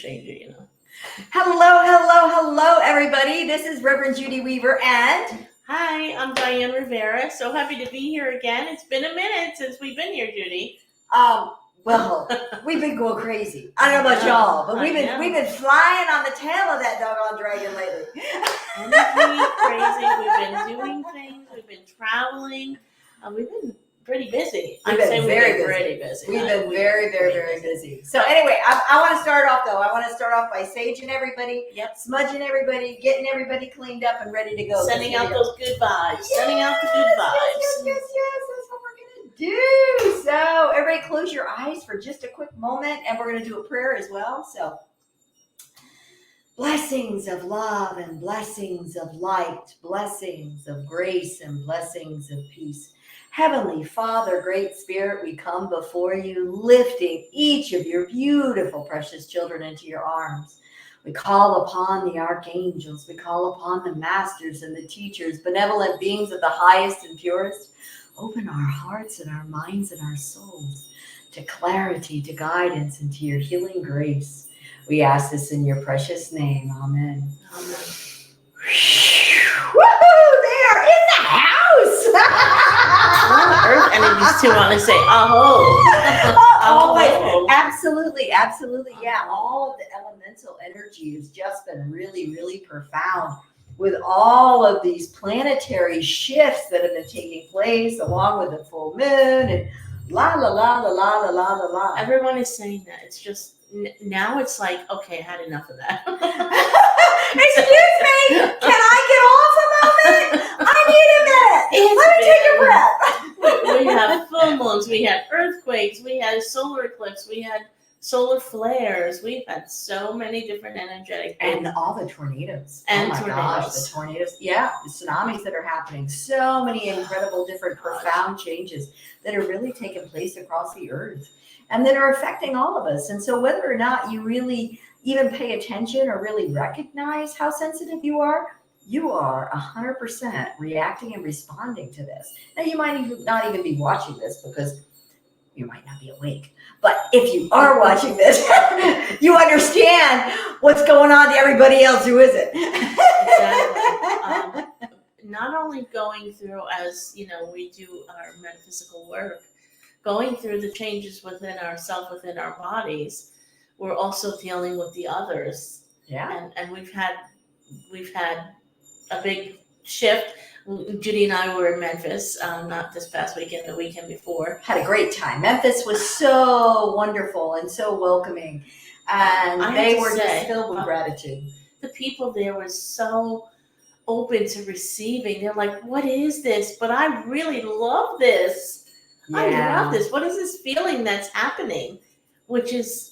change it, you know. Hello, everybody. This is Reverend Judi Weaver and... Hi, I'm Diane Rivera. So happy to be here again. It's been a minute since we've been here, Judi. Well, we've been going crazy. I don't know about y'all, but we've been flying on the tail of that doggone dragon lately. Crazy. We've been doing things. We've been traveling. We've been pretty busy. We've been very busy. We've been very busy. So anyway, I want to start off though. I want to start off by saging everybody, smudging everybody, getting everybody cleaned up and ready to go. Sending out those good vibes. Yes, sending out the good vibes. Yes. That's what we're gonna do. So everybody, close your eyes for just a quick moment, and we're gonna do a prayer as well. So. Blessings of love and blessings of light, blessings of grace and blessings of peace. Heavenly Father, Great Spirit, we come before you, lifting each of your beautiful, precious children into your arms. We call upon the archangels. We call upon the masters and the teachers, benevolent beings of the highest and purest. Open our hearts and our minds and our souls to clarity, to guidance, and to your healing grace. We ask this in your precious name. Amen. Amen. Woohoo! They are in the house! Earth energies too want to say, Always. Absolutely. Yeah, all of the elemental energy has just been really profound with all of these planetary shifts that have been taking place along with the full moon and la. Everyone is saying that. It's just, now it's like, okay, I had enough of that. Excuse me, can I get off a moment? I need a minute. Let me take a breath. We have full moons, we had earthquakes, we had solar eclipse, we had solar flares, we've had so many different energetic things. And all the tornadoes. And gosh, the tornadoes. Yeah, the tsunamis that are happening. So many incredible, different, profound changes that are really taking place across the earth and that are affecting all of us. And so whether or not you really even pay attention or really recognize how sensitive you are 100% reacting and responding to this. Now, you might not even be watching this because you might not be awake. But if you are watching this, you understand what's going on to everybody else who isn't. Exactly. Not only going through, as you know, we do our metaphysical work, going through the changes within ourselves, within our bodies, we're also dealing with the others. Yeah. And we've had a big shift. Judi and I were in Memphis, not this past weekend, the weekend before. Had a great time. Memphis was so wonderful and so welcoming. And they were just filled with gratitude. The people there were so open to receiving. They're like, what is this? But I really love this. Yeah. I love this. What is this feeling that's happening? Which is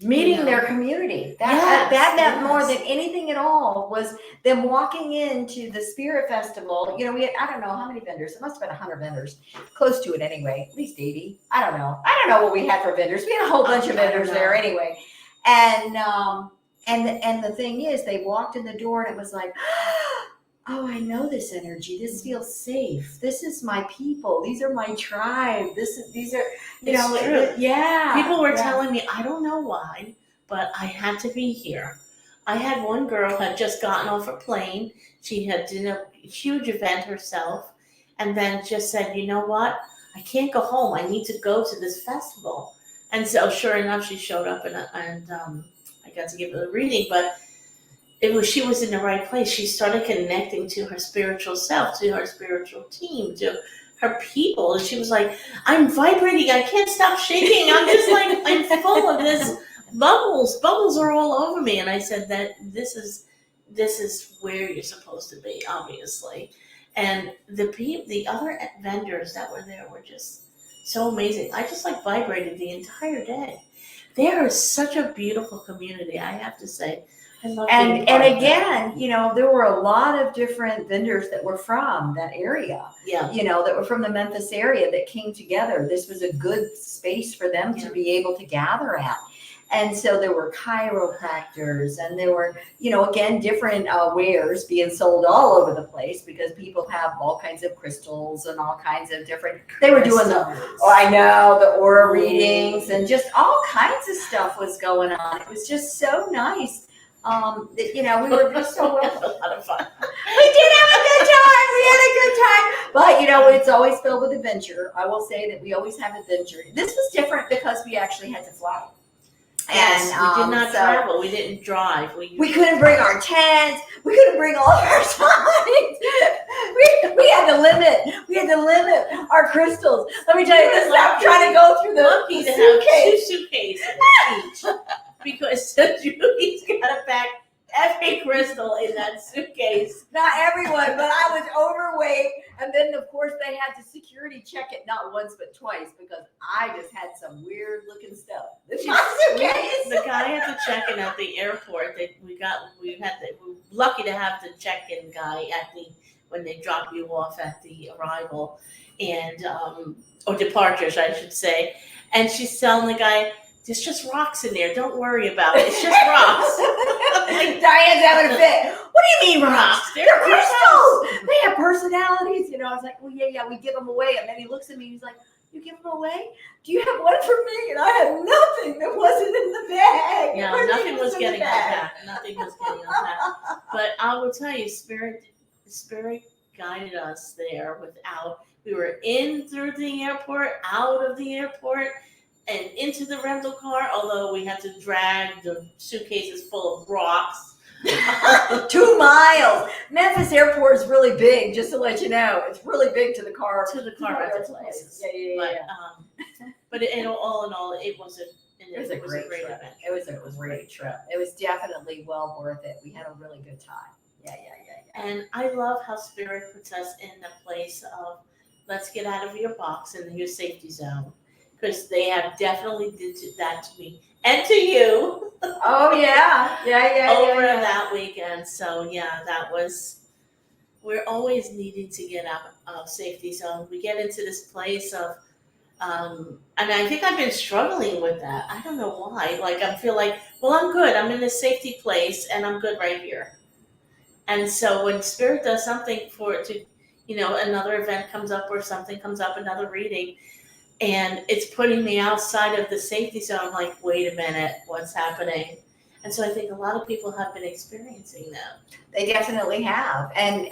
meeting their community. That meant more than anything at all was them walking into the Spirit Festival. You know, we had, I don't know how many vendors. It must have been 100 vendors, close to it anyway, at least 80. I don't know what we had for vendors. We had a whole bunch of vendors there anyway. And the thing is, they walked in the door and it was like, oh, I know this energy. This feels safe. This is my people. These are my tribe. These are, you know, true. Yeah. People were telling me, I don't know why, but I had to be here. I had one girl had just gotten off a plane. She had done a huge event herself and then just said, you know what? I can't go home. I need to go to this festival. And so sure enough, she showed up and I got to give her the reading, but she was in the right place. She started connecting to her spiritual self, to her spiritual team, to her people. And she was like, I'm vibrating. I can't stop shaking. I'm just like, I'm full of this bubbles. Bubbles are all over me. And I said that this is where you're supposed to be, obviously. And the other vendors that were there were just so amazing. I just like vibrated the entire day. They are such a beautiful community, I have to say. And again, you know, there were a lot of different vendors that were from that area, you know, that were from the Memphis area that came together. This was a good space for them to be able to gather at. And so there were chiropractors, and there were, again, different wares being sold all over the place because people have all kinds of crystals and all kinds of different. They were doing the aura readings and just all kinds of stuff was going on. It was just so nice. We were just so a lot of fun. We did have a good time. We had a good time. But, it's always filled with adventure. I will say that we always have adventure. This was different because we actually had to fly. Yes, we did not travel. We didn't drive. We couldn't bring our tents. We couldn't bring all of our signs. We had to limit. We had to limit our crystals. Let me tell you this. I'm trying to go through the suitcase. Have 2 suitcases each because Judy's got to pack every crystal in that suitcase. Not everyone, but I was overweight. And then, of course, they had to security check it not once but twice because I just had some weird looking stuff. The guy had to check in at the airport. We were lucky to have the check-in guy when they drop you off at the arrival and or departures, I should say. And she's telling the guy, "There's just rocks in there. Don't worry about it. It's just rocks." Diane's having a fit. What do you mean rocks? They're crystals. They have personalities. I was like, well, yeah, we give them away. And then he looks at me. He's like, "You give them away? Do you have one for me?" And I had nothing that wasn't in the bag. Yeah, nothing was getting unpacked. Nothing was getting unpacked. But I will tell you, Spirit guided us there we were in through the airport, out of the airport, and into the rental car, although we had to drag the suitcases full of rocks. 2 miles. Memphis Airport is really big, just to let you know. It's really big to the car. Rental places. Yeah. But all in all, it was a great event. It was a great trip. It was definitely well worth it. We had a really good time. Yeah. And I love how Spirit puts us in the place of, let's get out of your box and your safety zone. Because they have definitely did that to me and to you. Oh yeah. Over that weekend. So we're always needing to get out of safety zone. We get into this place of, and I think I've been struggling with that. I don't know why. I feel like, well, I'm good. I'm in this safety place and I'm good right here. And so when Spirit does something for it to, another event comes up or something comes up, another reading, and it's putting me outside of the safety zone. I'm like, wait a minute, what's happening? And so I think a lot of people have been experiencing that. They definitely have. And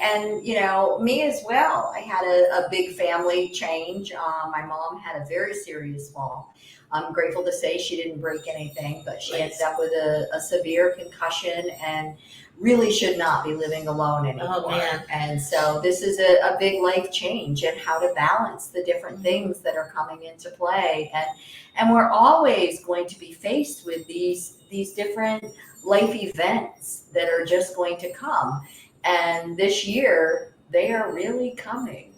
me as well. I had a big family change. My mom had a very serious fall. I'm grateful to say she didn't break anything, but she ended up with a severe concussion and really should not be living alone anymore. Oh, man. And so this is a big life change and how to balance the different things that are coming into play. And we're always going to be faced with these different life events that are just going to come. And this year, they are really coming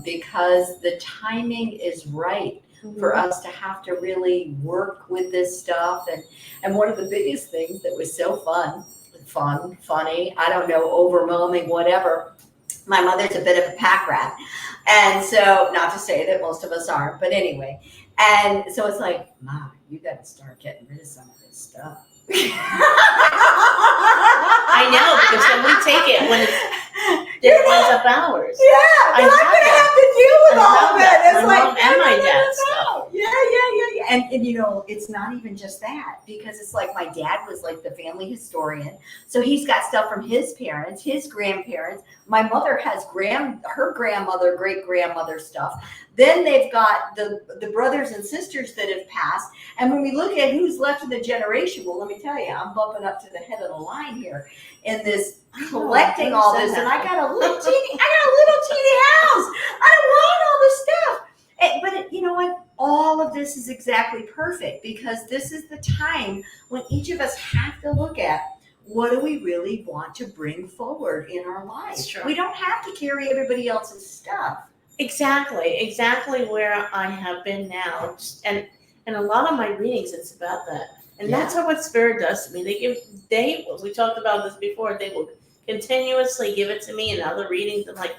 because the timing is right for us to have to really work with this stuff. And one of the biggest things that was so funny, I don't know, overwhelming, whatever. My mother's a bit of a pack rat. And so, not to say that most of us aren't, but anyway. And so it's like, Ma, you got to start getting rid of some of this stuff. I know, because when we take it, when it winds up ours. Yeah, but I'm going to have to deal with all of it. It's my mom and my dad's stuff. Yeah. And it's not even just that, because it's like my dad was like the family historian. So he's got stuff from his parents, his grandparents. My mother has her grandmother, great-grandmother stuff. Then they've got the brothers and sisters that have passed. And when we look at who's left in the generation, well, let me tell you, I'm bumping up to the head of the line here in this collecting all this. And I got a little teeny house. I don't want all this stuff. But you know what? All of this is exactly perfect, because this is the time when each of us have to look at, what do we really want to bring forward in our lives? We don't have to carry everybody else's stuff. Exactly where I have been now. And a lot of my readings, it's about that. And that's what Spirit does to me. We talked about this before, they will continuously give it to me in other readings. I'm like,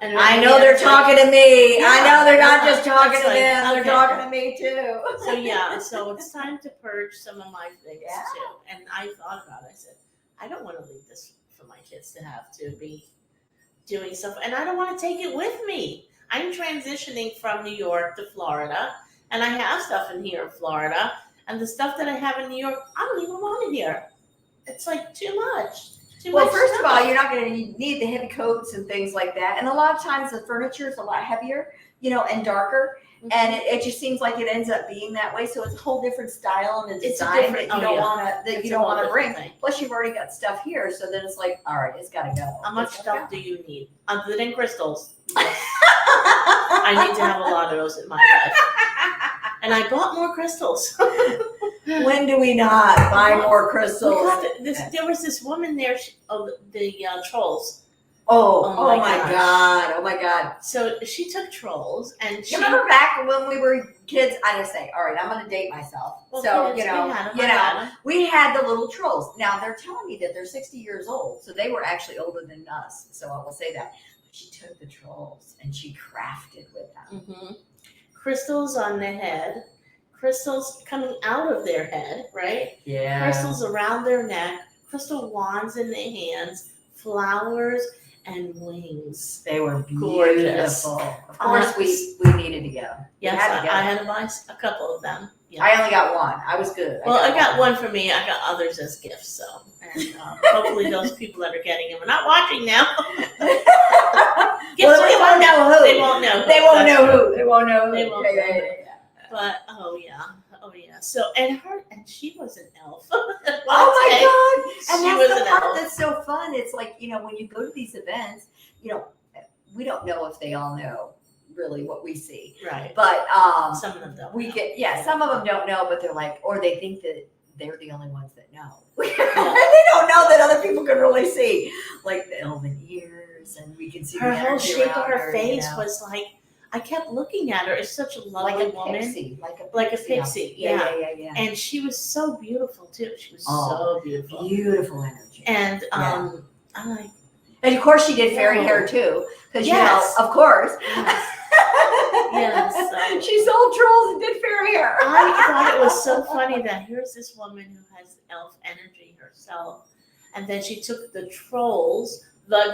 And I know they're talking to me. I know they're not just talking It's to like, them. They're okay. talking to me too. So yeah, so it's time to purge some of my things Yeah. too. And I thought about it. I said, I don't want to leave this for my kids to have to be doing stuff, and I don't want to take it with me. I'm transitioning from New York to Florida, and I have stuff in here in Florida, and the stuff that I have in New York, I don't even want it here. It's like too much. Well, first of all, you're not going to need the heavy coats and things like that. And a lot of times the furniture is a lot heavier, and darker. Mhm. And it just seems like it ends up being that way. So it's a whole different style and a It's a design different- that you oh, don't yeah. want to It's a whole bring. different thing. Plus, you've already got stuff here, so then it's like, all right, it's got to go. How much It's stuff gotta do you need other than crystals? go. I need to have a lot of those in my life, and I bought more crystals. When do we not buy more crystals? There was this woman there, the trolls. Oh my my gosh. God. Oh my God. So she took trolls, and she You remember back when we were kids? I just say, all right, I'm going to date myself. Well, So, kids, we had the little trolls. Now they're telling me that they're 60 years old. So they were actually older than us. So I will say that. But she took the trolls and she crafted with them. Mm-hmm. Crystals on the head, crystals coming out of their head, right? Yeah. Crystals around their neck, crystal wands in their hands, flowers, and wings. They were Gorgeous. beautiful. Of course, we needed to go. Yes, had to go. I had to buy a couple of them. Yeah. I only got one. I was good. Well, I got one for me. I got others as gifts. So, and hopefully those people that are getting them are not watching now. Well, they won't know who. They won't know. They won't know who. They won't know who. They won't Yeah, know. yeah, yeah. But oh yeah. So and she was an elf. Oh my God! And She that's was the an part elf. that's so fun. It's like, when you go to these events, we don't know if they all know really what we see, Right. but Some of them don't. we know. get some of them don't know, but they're like, or they think that they're the only ones that know. They don't know that other people can really see, like the elven ears, and we can see Her the whole energy shape of around her face you know. was like, I kept looking at her. It's such a lovely like a woman. pixie, Like a pixie, yeah. And she was so beautiful too. She was Oh, so beautiful. Beautiful energy. And Yeah. I'm like, And of course, she did fairy hair too, because Yes. of course. yes. Yes, so- She sold trolls and did fairy hair. I thought it was so funny that here's this woman who has elf energy herself, and then she took the trolls, and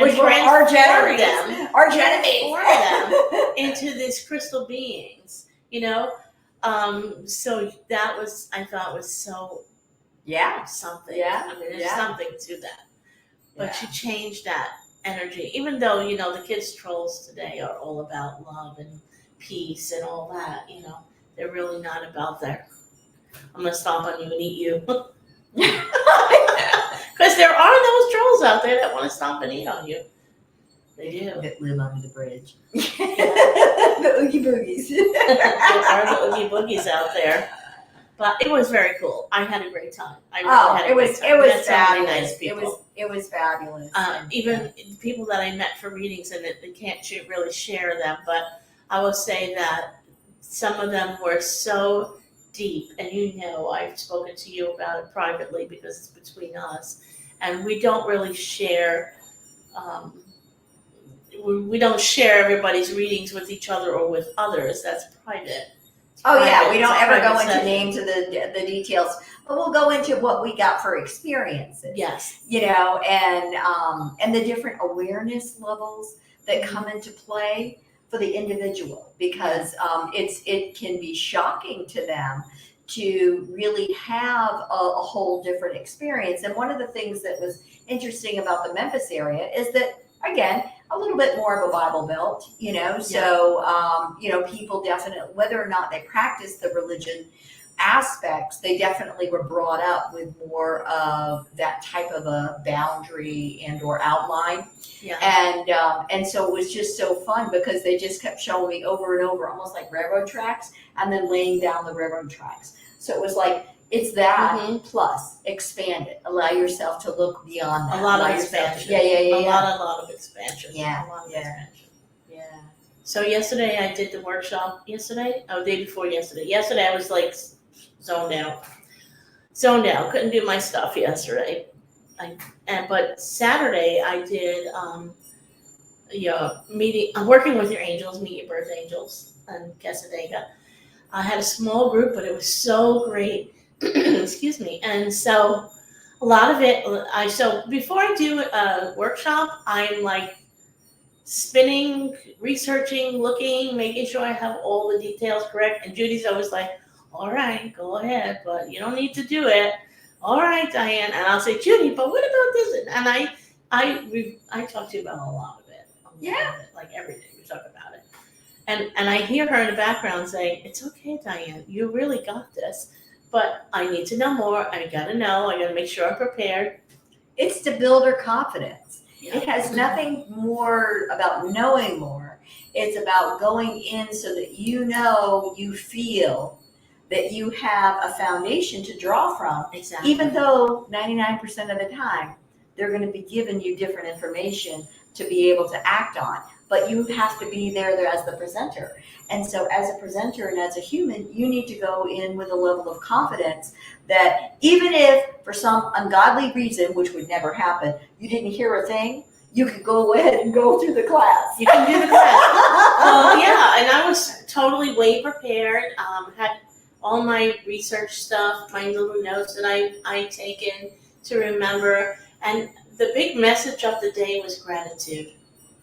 Which were our transformed enemies. them, Our transformed enemies. them into these crystal beings. So that was, I thought, was so Yeah. something. Yeah, I mean, there's yeah. something to that. But Yeah. she changed that energy, even though the kids' trolls today are all about love and peace and all that. They're really not about that. I'm gonna stomp on you and eat you, because there are those trolls out there that want to stomp and eat on you. They do. That live under the bridge. The oogie boogies. There are the oogie boogies out there. But it was very cool. I had a great time. I really had a it was great time. We had so many fabulous. nice people. It was fabulous. Even people that I met for readings, and they can't really share them, but I will say that some of them were so deep, and I've spoken to you about it privately because it's between us, and we don't really share. We don't share everybody's readings with each other or with others. That's private. Oh yeah, we It's don't a ever go private into session. names of the details, but we'll go into what we got for experiences. Yes. And the different awareness levels that come into play for the individual, because it can be shocking to them to really have a whole different experience. And one of the things that was interesting about the Memphis area is that, again, a little bit more of a Bible Belt, so, people definitely, whether or not they practice the religion aspects, they definitely were brought up with more of that type of a boundary and or outline. Yeah. And so it was just so fun because they just kept showing me over and over, almost like railroad tracks, and then laying down the railroad tracks. So it was like, it's that plus expand it. Allow yourself to look beyond that. A lot Allow of yourself expansion. to- A lot of expansion. Yeah, A lot of yeah. expansion. Yeah. So yesterday I did the workshop. Day before yesterday. Yesterday I was like zoned out. Couldn't do my stuff yesterday. But Saturday I did meeting, working with your angels, meet your birth angels, and Casadega. I had a small group, but it was so great. Excuse me. And so a lot of it, so before I do a workshop, I'm like spinning, researching, looking, making sure I have all the details correct. And Judy's always like, all right, go ahead, but you don't need to do it. All right, Diane. And I'll say, Judy, but what about this? And I talk to you about a lot of it. Yeah. Like every day we talk about it. And I hear her in the background saying, it's okay, Diane, you really got this. But I need to know more. I gotta know. I gotta make sure I'm prepared. It's to build her confidence. Yeah. It has nothing more about knowing more. It's about going in so that you feel that you have a foundation to draw from. Exactly. Even though 99% of the time, they're going to be giving you different information to be able to act on. But you have to be there as the presenter. And so as a presenter and as a human, you need to go in with a level of confidence that even if for some ungodly reason, which would never happen, you didn't hear a thing, you could go ahead and go through the class. You can do the class. Well, yeah, and I was totally way prepared. Had all my research stuff, my little notes that I taken to remember. And the big message of the day was gratitude.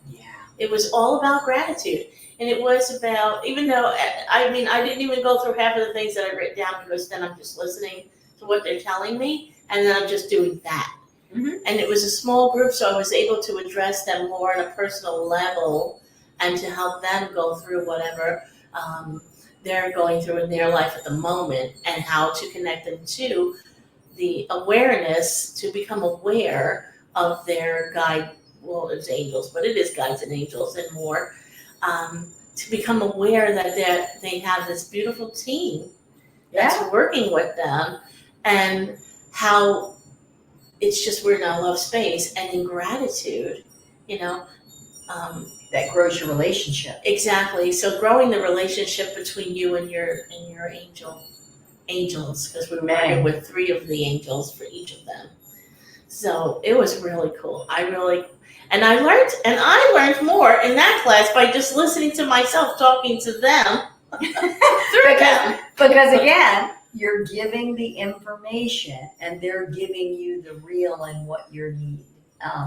Yeah. It was all about gratitude. And it was about, even though, I didn't even go through half of the things that I wrote down because then I'm just listening to what they're telling me and then I'm just doing that. Mm-hmm. And it was a small group, so I was able to address them more on a personal level and to help them go through whatever they're going through in their life at the moment and how to connect them to the awareness, to become aware of their guide. Well, it's angels, but it is guides and angels and more. To become aware that they have this beautiful team that's working with them, and how it's just we're in a love space and in gratitude, that grows your relationship. Exactly. So growing the relationship between you and your angels, because we were working with 3 of the angels for each of them. So it was really cool. I learned more in that class by just listening to myself talking to them through them. Because again, you're giving the information and they're giving you the real and what you need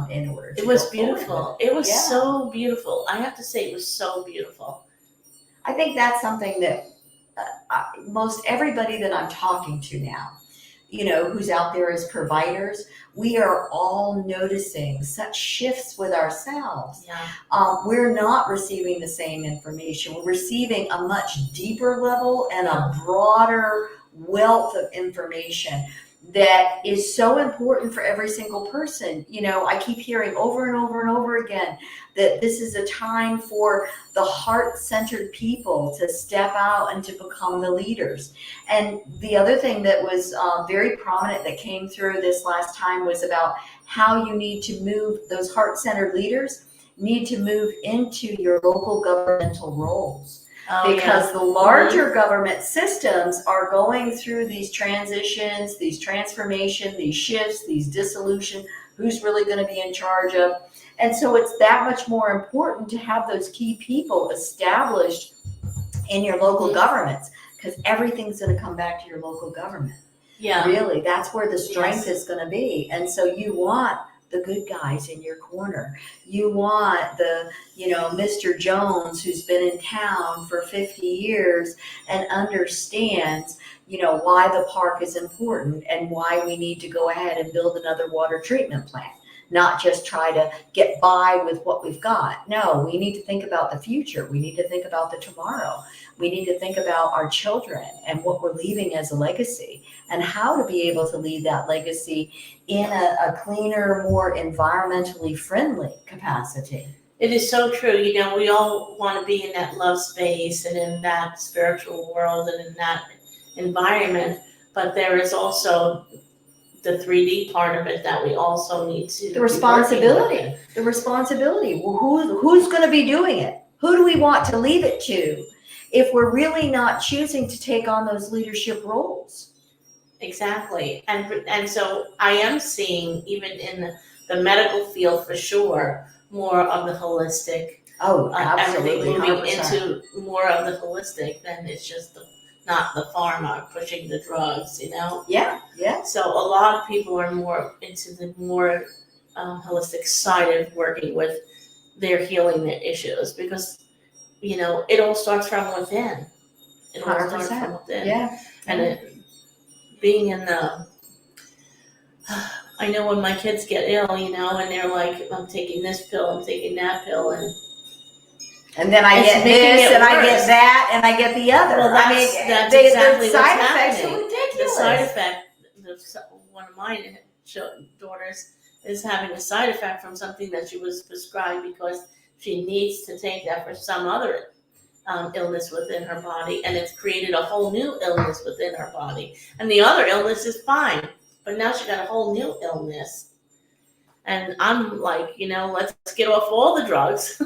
in order to It was go beautiful. forward. It was so beautiful. I have to say, it was so beautiful. I think that's something that most everybody that I'm talking to now, who's out there as providers, we are all noticing such shifts with ourselves. Yeah. We're not receiving the same information. We're receiving a much deeper level and a broader wealth of information that is so important for every single person. I keep hearing over and over and over again that this is a time for the heart-centered people to step out and to become the leaders. And the other thing that was very prominent that came through this last time was about how you need to move, those heart-centered leaders need to move into your local governmental roles. Because the larger government systems are going through these transitions, these transformation, these shifts, these dissolution, who's really going to be in charge of. And so it's that much more important to have those key people established in your local governments, because everything's going to come back to your local government. Yeah. Really, that's where the strength is going to be. And so you want the good guys in your corner. You want the, Mr. Jones who's been in town for 50 years and understands, why the park is important and why we need to go ahead and build another water treatment plant. Not just try to get by with what we've got. No, we need to think about the future. We need to think about the tomorrow. We need to think about our children and what we're leaving as a legacy and how to be able to leave that legacy in a cleaner, more environmentally friendly capacity. It is so true. We all want to be in that love space and in that spiritual world and in that environment, but there is also the 3D part of it that we also need to. The responsibility. Well, who's going to be doing it? Who do we want to leave it to if we're really not choosing to take on those leadership roles? Exactly. And so I am seeing, even in the medical field for sure, more of the holistic. Oh, Everything absolutely, moving 100%. into more of the holistic, then it's just not the pharma pushing the drugs, you know? Yeah, yeah. So a lot of people are more into the more holistic side of working with their healing their issues because, you know, it all starts from within. It all starts from 100%. within. Yeah. And being in the, I know when my kids get ill, you know, and they're like, I'm taking this pill, I'm taking that pill, and then I it's get making this, it and I worse. get that, and I get the other. Well, I mean, that's the exactly side what's effects happening. are ridiculous. The side effect, one of my daughters is having a side effect from something that she was prescribed because she needs to take that for some other illness within her body, and it's created a whole new illness within her body. And the other illness is fine, but now she got a whole new illness. And I'm like, you know, let's get off all the drugs.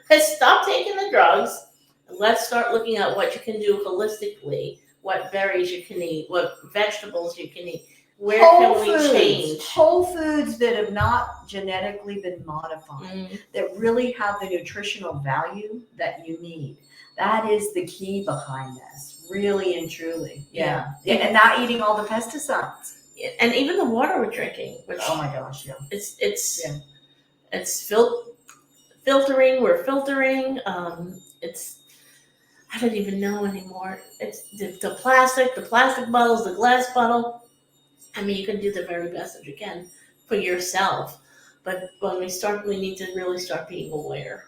Let's stop taking the drugs. Let's start looking at what you can do holistically, what berries you can eat, what vegetables you can eat. Where can we change? Whole foods that have not genetically been modified, that really have the nutritional value that you need. That is the key behind this, really and truly. Yeah. And not eating all the pesticides. And even the water we're drinking, which oh my gosh, yeah, it's filtering. We're filtering. It's I don't even know anymore. It's the plastic bottles, the glass bottle. I mean, you can do the very best that you can for yourself, but when we need to really start being aware.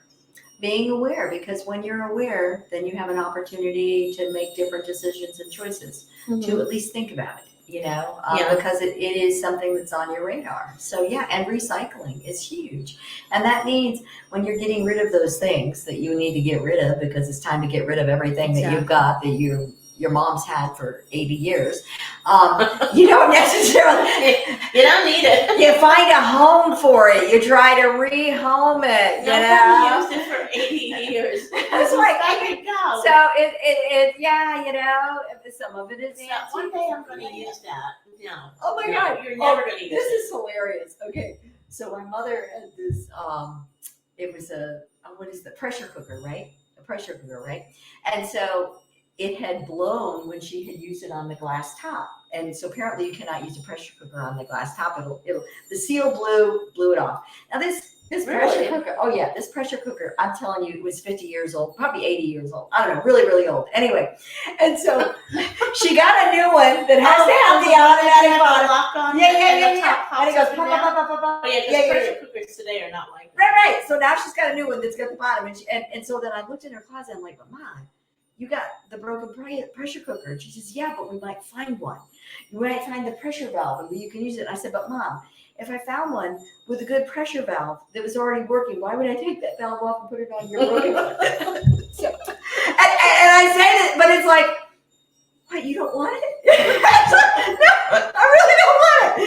Being aware, because when you're aware, then you have an opportunity to make different decisions and choices, to at least think about it. You know, because it is something that's on your radar. So yeah, and recycling is huge. And that means when you're getting rid of those things that you need to get rid of, because it's time to get rid of everything that you've got that your mom's had for 80 years. You don't necessarily, you don't need it. You find a home for it. You try to rehome it. Nobody used it for 80 years. It's like, go. So it yeah, you know, some of it is. One day I'm going to use that. No. Oh my God, you're never going to use this it. is hilarious. Okay, so my mother had this. It was what is the pressure cooker, right? A pressure cooker, right? And so it had blown when she had used it on the glass top. And so apparently you cannot use a pressure cooker on the glass top. The seal blew it off. Now this pressure cooker, oh yeah, this pressure cooker, I'm telling you, it was 50 years old, probably 80 years old. I don't know, really, really old. Anyway, and so she got a new one that has to have the automatic bottom. Yeah. And it goes pop, pop, pop, pop, pop. Yeah, pressure cookers today are not like that. Right. So now she's got a new one that's got the bottom. And so then I looked in her closet, I'm like, but Mom, you got the broken pressure cooker. And she says, yeah, but we might find one. You might find the pressure valve and you can use it. And I said, but Mom, if I found one with a good pressure valve that was already working, why would I take that valve off and put it on your broken one? And I say that, but it's like, what, you don't want it? No, I really don't want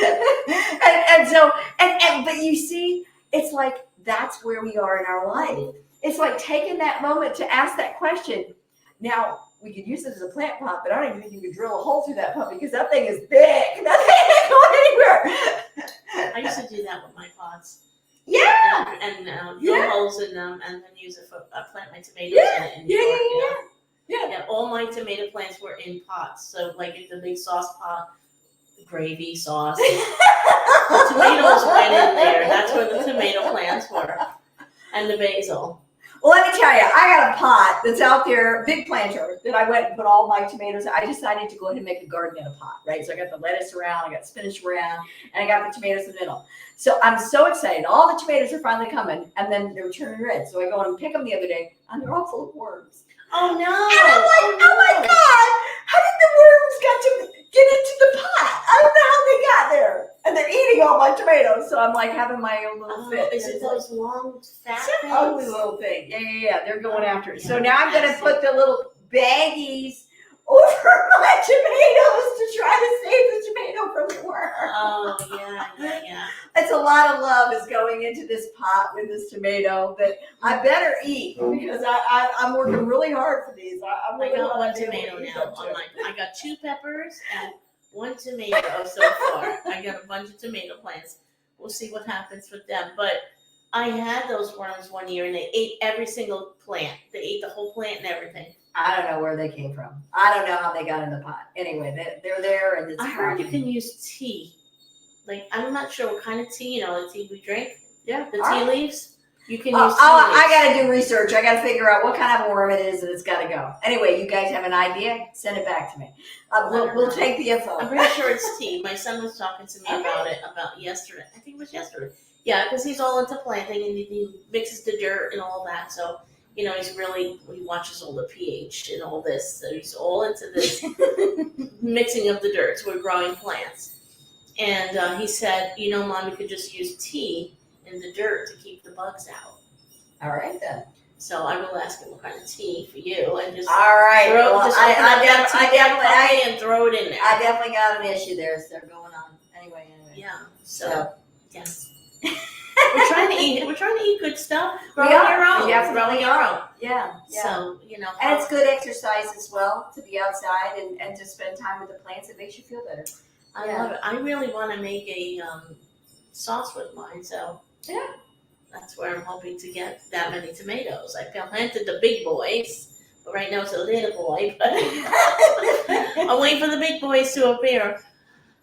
it. But you see, it's like, that's where we are in our life. It's like taking that moment to ask that question. Now, we could use it as a plant pot, but I don't even think you could drill a hole through that pot because that thing is big. That thing ain't going anywhere. I used to do that with my pots. Yeah. And drill holes in them and then use it for plant my tomatoes in it in New York. Yeah. All my tomato plants were in pots. So like if the big sauce pot, gravy sauce, the tomatoes went in there. That's where the tomato plants were. And the basil. Well, let me tell you, I got a pot that's out there, big planter, that I went and put all my tomatoes. I decided to go ahead and make a garden in a pot, right? So I got the lettuce around, I got spinach around, and I got the tomatoes in the middle. So I'm so excited. All the tomatoes are finally coming, and then they're turning red. So I go and pick them the other day, and they're all full of worms. Oh, no. And I'm like, oh my God, how did the worms get into the pot? I don't know how they got there. And they're eating all my tomatoes. So I'm like having my own little fit. Is it those long, fat things? Ugly little thing. Yeah. They're going after it. So now I'm going to put the little baggies over my tomatoes to try to save the tomato from the worm. Oh, yeah. It's a lot of love is going into this pot with this tomato that I better eat because I'm working really hard for these. I got one tomato now. I got 2 peppers and 1 tomato so far. I got a bunch of tomato plants. We'll see what happens with them. But I had those worms one year and they ate every single plant. They ate the whole plant and everything. I don't know where they came from. I don't know how they got in the pot. Anyway, they're there and it's I heard you fine. can use tea. Like, I'm not sure what kind of tea, the tea we drink, Yeah. the all tea right. leaves. You can use tea I leaves. got to do research. I got to figure out what kind of a worm it is and it's got to go. Anyway, you guys have an idea? Send it back to me. We'll take the info. I'm pretty sure it's tea. My son was talking to me about it yesterday. I think it was yesterday. Yeah, because he's all into planting and he mixes the dirt and all that. So, he watches all the pH and all this. So he's all into this mixing of the dirt. So we're growing plants. And he said, Mom, you could just use tea in the dirt to keep the bugs out. All right, then. So I will ask him what kind of tea for you, and just all right. and throw it in there. I definitely got an issue there, so going on. Anyway. Yeah. So yes, we're trying to eat good stuff. Growing your own. Definitely are. Yeah. So and it's good exercise as well to be outside and to spend time with the plants. It makes you feel better. I love it. I really want to make a sauce with mine. So yeah. That's where I'm hoping to get that many tomatoes. I planted the big boys, but right now it's a little boy. But I'm waiting for the big boys to appear.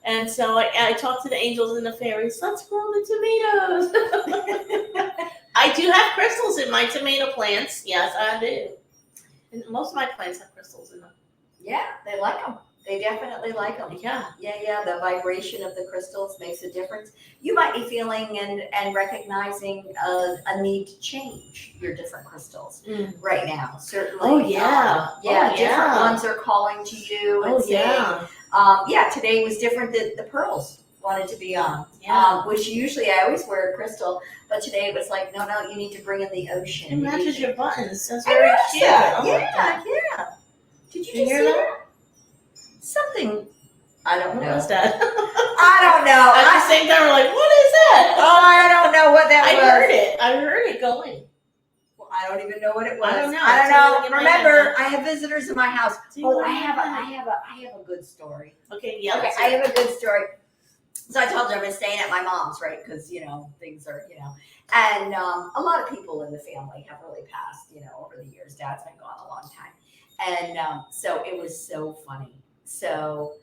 And so I talked to the angels and the fairies. Let's grow the tomatoes. I do have crystals in my tomato plants. Yes, I do. And most of my plants have crystals in them. Yeah, they like them. They definitely like them. Yeah. Yeah. The vibration of the crystals makes a difference. You might be feeling and recognizing a need to change your different crystals right now. Certainly. Oh, yeah. Different ones are calling to you and saying, today was different. The pearls wanted to be on, which usually I always wear a crystal, but today it was like, no, you need to bring in the ocean. It matches your buttons. That's very cute. Yeah. Did you just hear see that? Something, I don't know. What was that? I don't know. At the same time, we're like, what is that? Oh, I don't know what that was. I heard it going. Well, I don't even know what it was. I don't know. Remember, I have visitors in my house. I have a good story. Okay, yeah. Okay, I have a good story. So I told you I've been staying at my mom's, right? Because, things are, and a lot of people in the family have really passed, over the years. Dad's been gone a long time. And so it was so funny. So,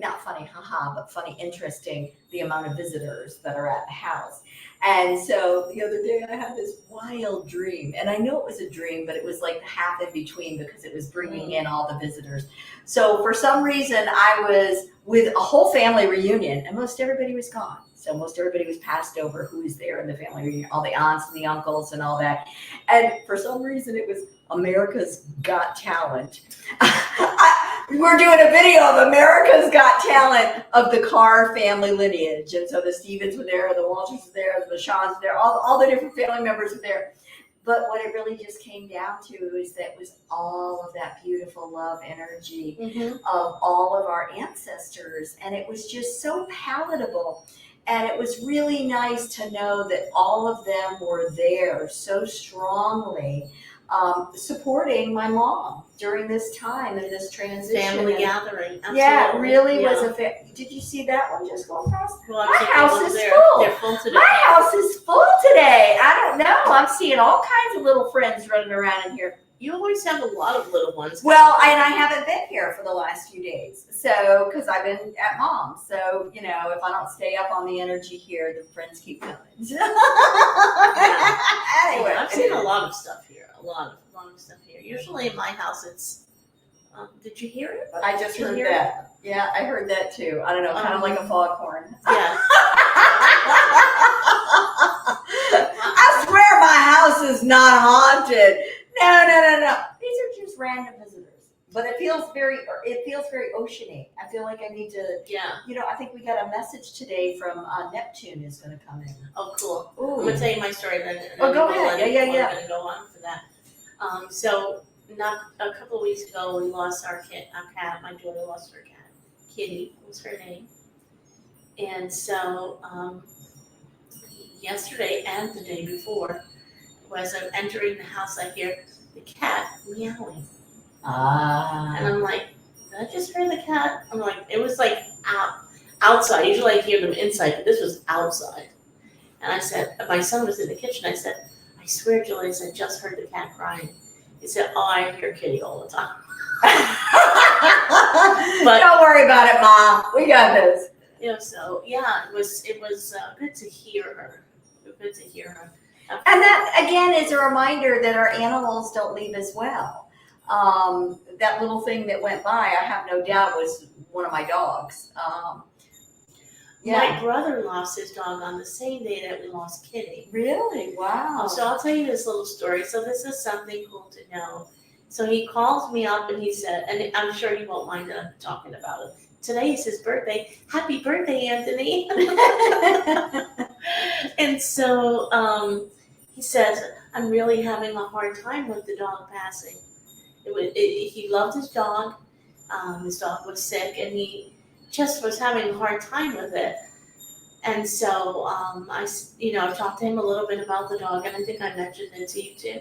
not funny, haha, but funny, interesting, the amount of visitors that are at the house. And so the other day I had this wild dream. And I know it was a dream, but it was like half in between because it was bringing in all the visitors. So for some reason, I was with a whole family reunion and most everybody was gone. So most everybody was passed over who was there in the family reunion, all the aunts and the uncles and all that. And for some reason, it was America's Got Talent. We're doing a video of America's Got Talent of the Carr family lineage. And so the Stevens were there, the Walters were there, the Shawns were there, all the different family members were there. But what it really just came down to is that was all of that beautiful love energy of all of our ancestors. And it was just so palatable. And it was really nice to know that all of them were there so strongly, supporting my mom during this time and this transition. Family gathering. Absolutely. Yeah, it really was a Did you see that one just go past? Well, my house is full. They're full today. My house is full today. I don't know. I'm seeing all kinds of little friends running around in here. You always have a lot of little ones. Well, and I haven't been here for the last few days. So, because I've been at mom. So, if I don't stay up on the energy here, the friends keep coming. Anyway. I've seen a lot of stuff here. A lot of stuff here. Usually in my house, it's. Did you hear it? I just heard that. Yeah, I heard that too. I don't know, kind of like a foghorn. Yeah. I swear my house is not haunted. No. These are just random visitors. But it feels very oceany. I feel like I need to. Yeah. I think we got a message today from Neptune is going to come in. Oh, cool. Ooh. I'm gonna tell you my story then. Go ahead. Yeah. I'm gonna go on for that. So not a couple of weeks ago, we lost our cat. My daughter lost her cat. Kitty was her name. And so yesterday and the day before, as I'm entering the house, I hear the cat meowing. And I'm like, did I just hear the cat? I'm like, it was like outside. Usually I hear them inside, but this was outside. And I said, my son was in the kitchen. I said, I swear, Julius, I just heard the cat crying. He said, oh, I hear Kitty all the time. But don't worry about it, Mom. We got this. So yeah, it was good to hear her. Good to hear her. And that again is a reminder that our animals don't leave us well. That little thing that went by, I have no doubt, was one of my dogs. My brother lost his dog on the same day that we lost Kitty. Really? Wow. So I'll tell you this little story. So this is something cool to know. So he calls me up and he said, and I'm sure he won't mind that I'm talking about it. Today is his birthday. Happy birthday, Anthony. And so he says, I'm really having a hard time with the dog passing. He loved his dog. His dog was sick and he just was having a hard time with it. And so I talked to him a little bit about the dog, and I think I mentioned it to you too.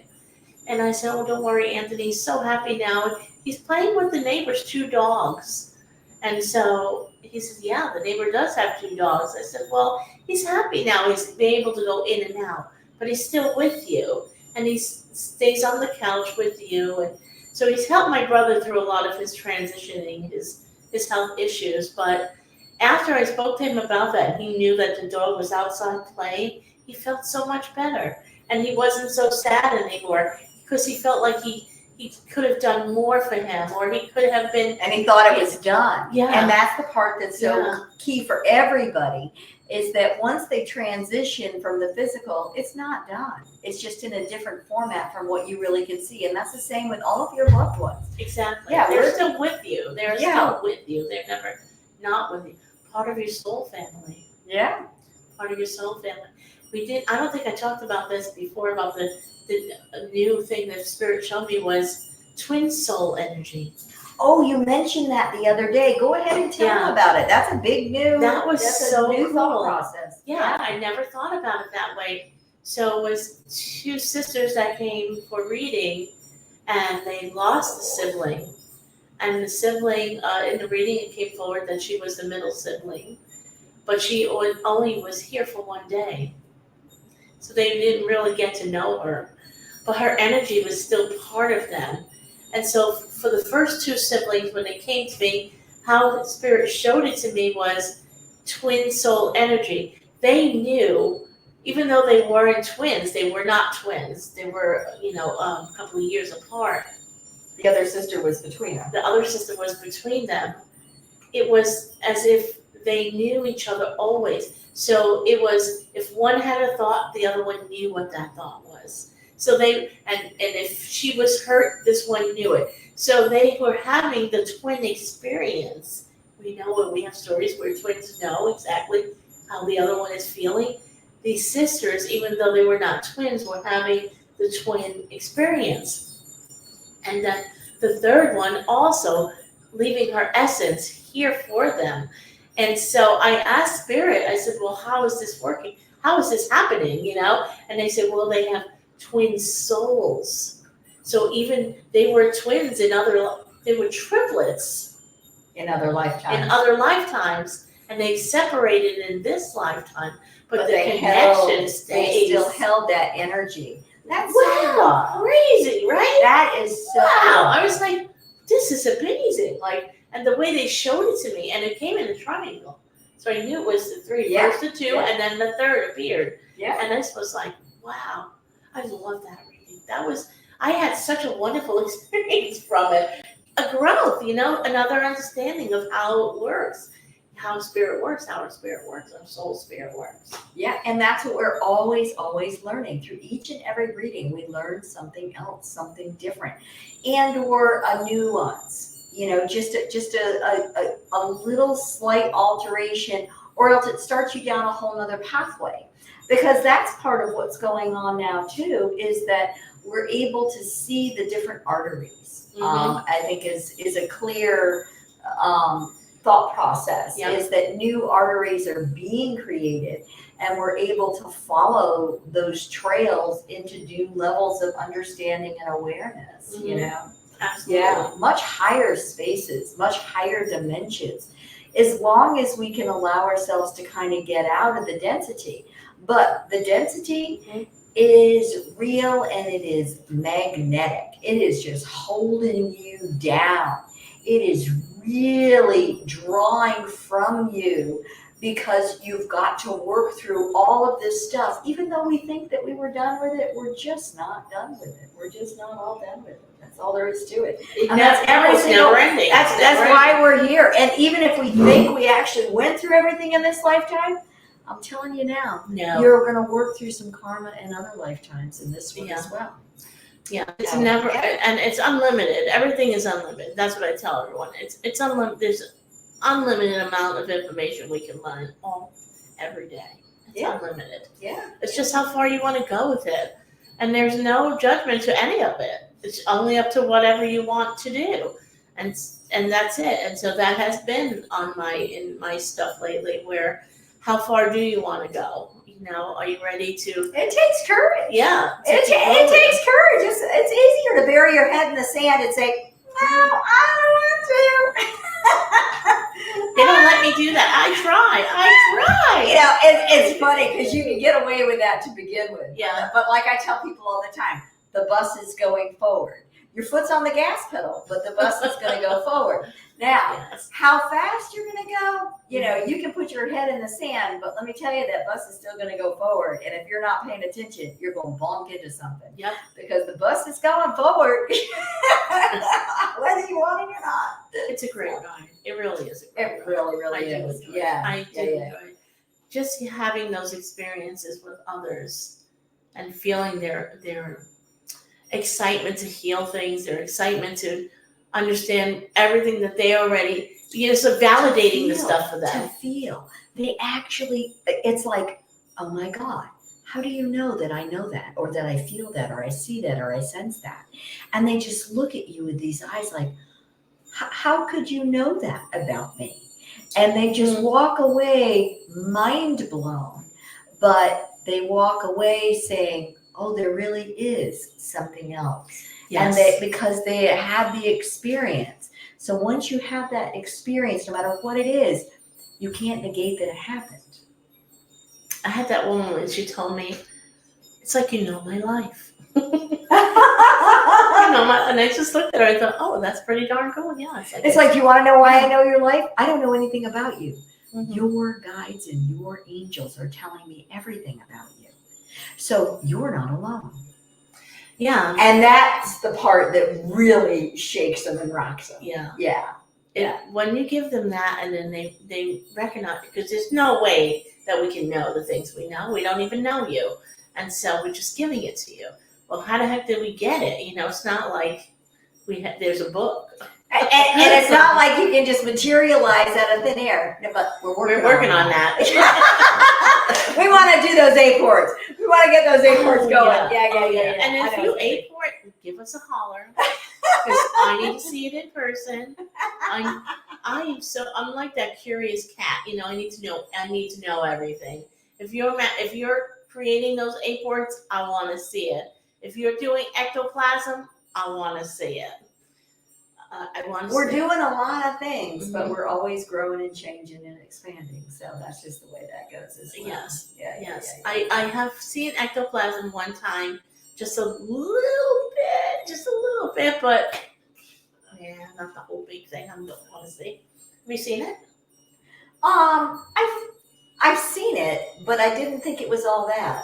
And I said, oh, don't worry, Anthony, he's so happy now. He's playing with the neighbor's 2 dogs. And so he said, yeah, the neighbor does have 2 dogs. I said, well, he's happy now. He's able to go in and out, but he's still with you. And he stays on the couch with you. And so he's helped my brother through a lot of his transitioning, his health issues. But after I spoke to him about that, he knew that the dog was outside playing. He felt so much better. And he wasn't so sad anymore because he felt like he could have done more for him, or he could have been. And he thought it was done. Yeah. And that's the part that's so key for everybody, is that once they transition from the physical, it's not done. It's just in a different format from what you really can see. And that's the same with all of your loved ones. Exactly. Yeah, They're still with you. They're Yeah. still with you. They're never not with you. Part of your soul family. Yeah. Part of your soul family. I don't think I talked about this before, about the new thing that Spirit showed me was twin soul energy. Oh, you mentioned that the other day. Go ahead and tell them about it. That's a big new. That was that's so a new cool. thought process. Yeah, I never thought about it that way. So it was 2 sisters that came for reading, and they lost a sibling. And the sibling, in the reading, it came forward that she was the middle sibling, but she only was here for 1 day. So they didn't really get to know her, but her energy was still part of them. And so for the first 2 siblings, when they came to me, how the Spirit showed it to me was twin soul energy. They knew, even though they weren't twins, they were not twins. They were, a couple of years apart. The other sister was between them. The other sister was between them. It was as if they knew each other always. So it was, if one had a thought, the other one knew what that thought was. So and if she was hurt, this one knew it. So they were having the twin experience. We know when we have stories where twins know exactly how the other one is feeling. These sisters, even though they were not twins, were having the twin experience. And then the third one also leaving her essence here for them. And so I asked Spirit, I said, well, how is this working? How is this happening? And they said, well, they have twin souls. So even they were twins they were triplets. In other lifetimes. And they separated in this lifetime. But the They connection stays. still held that energy. That's crazy, right? That is so. Wow. I was like, this is amazing. And the way they showed it to me, and it came in a triangle. So I knew it was the 3. Yeah. First the 2, and then the third appeared. Yeah. And I was like, wow, I love that reading. I had such a wonderful experience from it. A growth, another understanding of how it works. How Spirit works, how our spirit works, our soul spirit works. Yeah, and that's what we're always learning. Through each and every reading, we learn something else, something different, or a nuance. Just a little slight alteration, or else it starts you down a whole nother pathway. Because that's part of what's going on now too, is that we're able to see the different arteries. Mm-hmm. I think is a clear thought process, is that new arteries are being created, and we're able to follow those trails into new levels of understanding and awareness. Mm-hmm. Absolutely. Yeah, much higher spaces, much higher dimensions, as long as we can allow ourselves to kind of get out of the density. But the density is real and it is magnetic. It is just holding you down. It is really drawing from you because you've got to work through all of this stuff. Even though we think that we were done with it, we're just not done with it. We're just not all done with it. That's all there is to it. And that's every single. That's why we're here. And even if we think we actually went through everything in this lifetime, I'm telling you now, you're going to work through some karma in other lifetimes in this one as well. Yeah, it's never, and it's unlimited. Everything is unlimited. That's what I tell everyone. It's unlimited. There's unlimited amount of information we can learn every day. It's unlimited. Yeah. It's just how far you want to go with it. And there's no judgment to any of it. It's only up to whatever you want to do. And that's it. And so that has been in my stuff lately, where how far do you want to go? You know, are you ready to? It takes courage. Yeah. It takes courage. It's easier to bury your head in the sand and say, no, I don't want to. They don't let me do that. I try. You know, it's funny because you can get away with that to begin with. Yeah. But like I tell people all the time, the bus is going forward. Your foot's on the gas pedal, but the bus is going to go forward. Now, how fast you're going to go, you know, you can put your head in the sand, but let me tell you, that bus is still going to go forward. And if you're not paying attention, you're going to bonk into something. Yep. Because the bus is going forward, whether you want it or not. It's a great ride. It really is a great ride. It really is. Yeah. I do enjoy it. Just having those experiences with others and feeling their excitement to heal things, their excitement to understand everything that they already, so validating the stuff for them. To feel. They actually, it's like, oh my God, how do you know that I know that, or that I feel that, or I see that, or I sense that? And they just look at you with these eyes like, how could you know that about me? And they just walk away mind blown, but they walk away saying, oh, there really is something else. Yes. And because they had the experience. So once you have that experience, no matter what it is, you can't negate that it happened. I had that woman when she told me, it's like, you know my life. And I just looked at her, I thought, oh, that's pretty darn cool. Yeah. It's like, you want to know why I know your life? I don't know anything about you. Mm-hmm. Your guides and your angels are telling me everything about you. So you're not alone. Yeah. And that's the part that really shakes them and rocks them. Yeah. Yeah. When you give them that, and then they recognize, because there's no way that we can know the things we know. We don't even know you. And so we're just giving it to you. Well, how the heck did we get it? It's not like there's a book. And it's not like you can just materialize out of thin air. No, but we're working on that. We want to do those A-ports. We want to get those A-ports going. Yeah. And if you A-port, give us a holler. Because I need to see it in person. I'm like that curious cat. I need to know everything. If you're creating those A-ports, I want to see it. If you're doing ectoplasm, I want to see it. We're doing a lot of things, but we're always growing and changing and expanding. So that's just the way that goes as well. Yes. Yes. I have seen ectoplasm one time, just a little bit, but not the whole big thing. I don't want to see. Have you seen it? I've seen it, but I didn't think it was all that.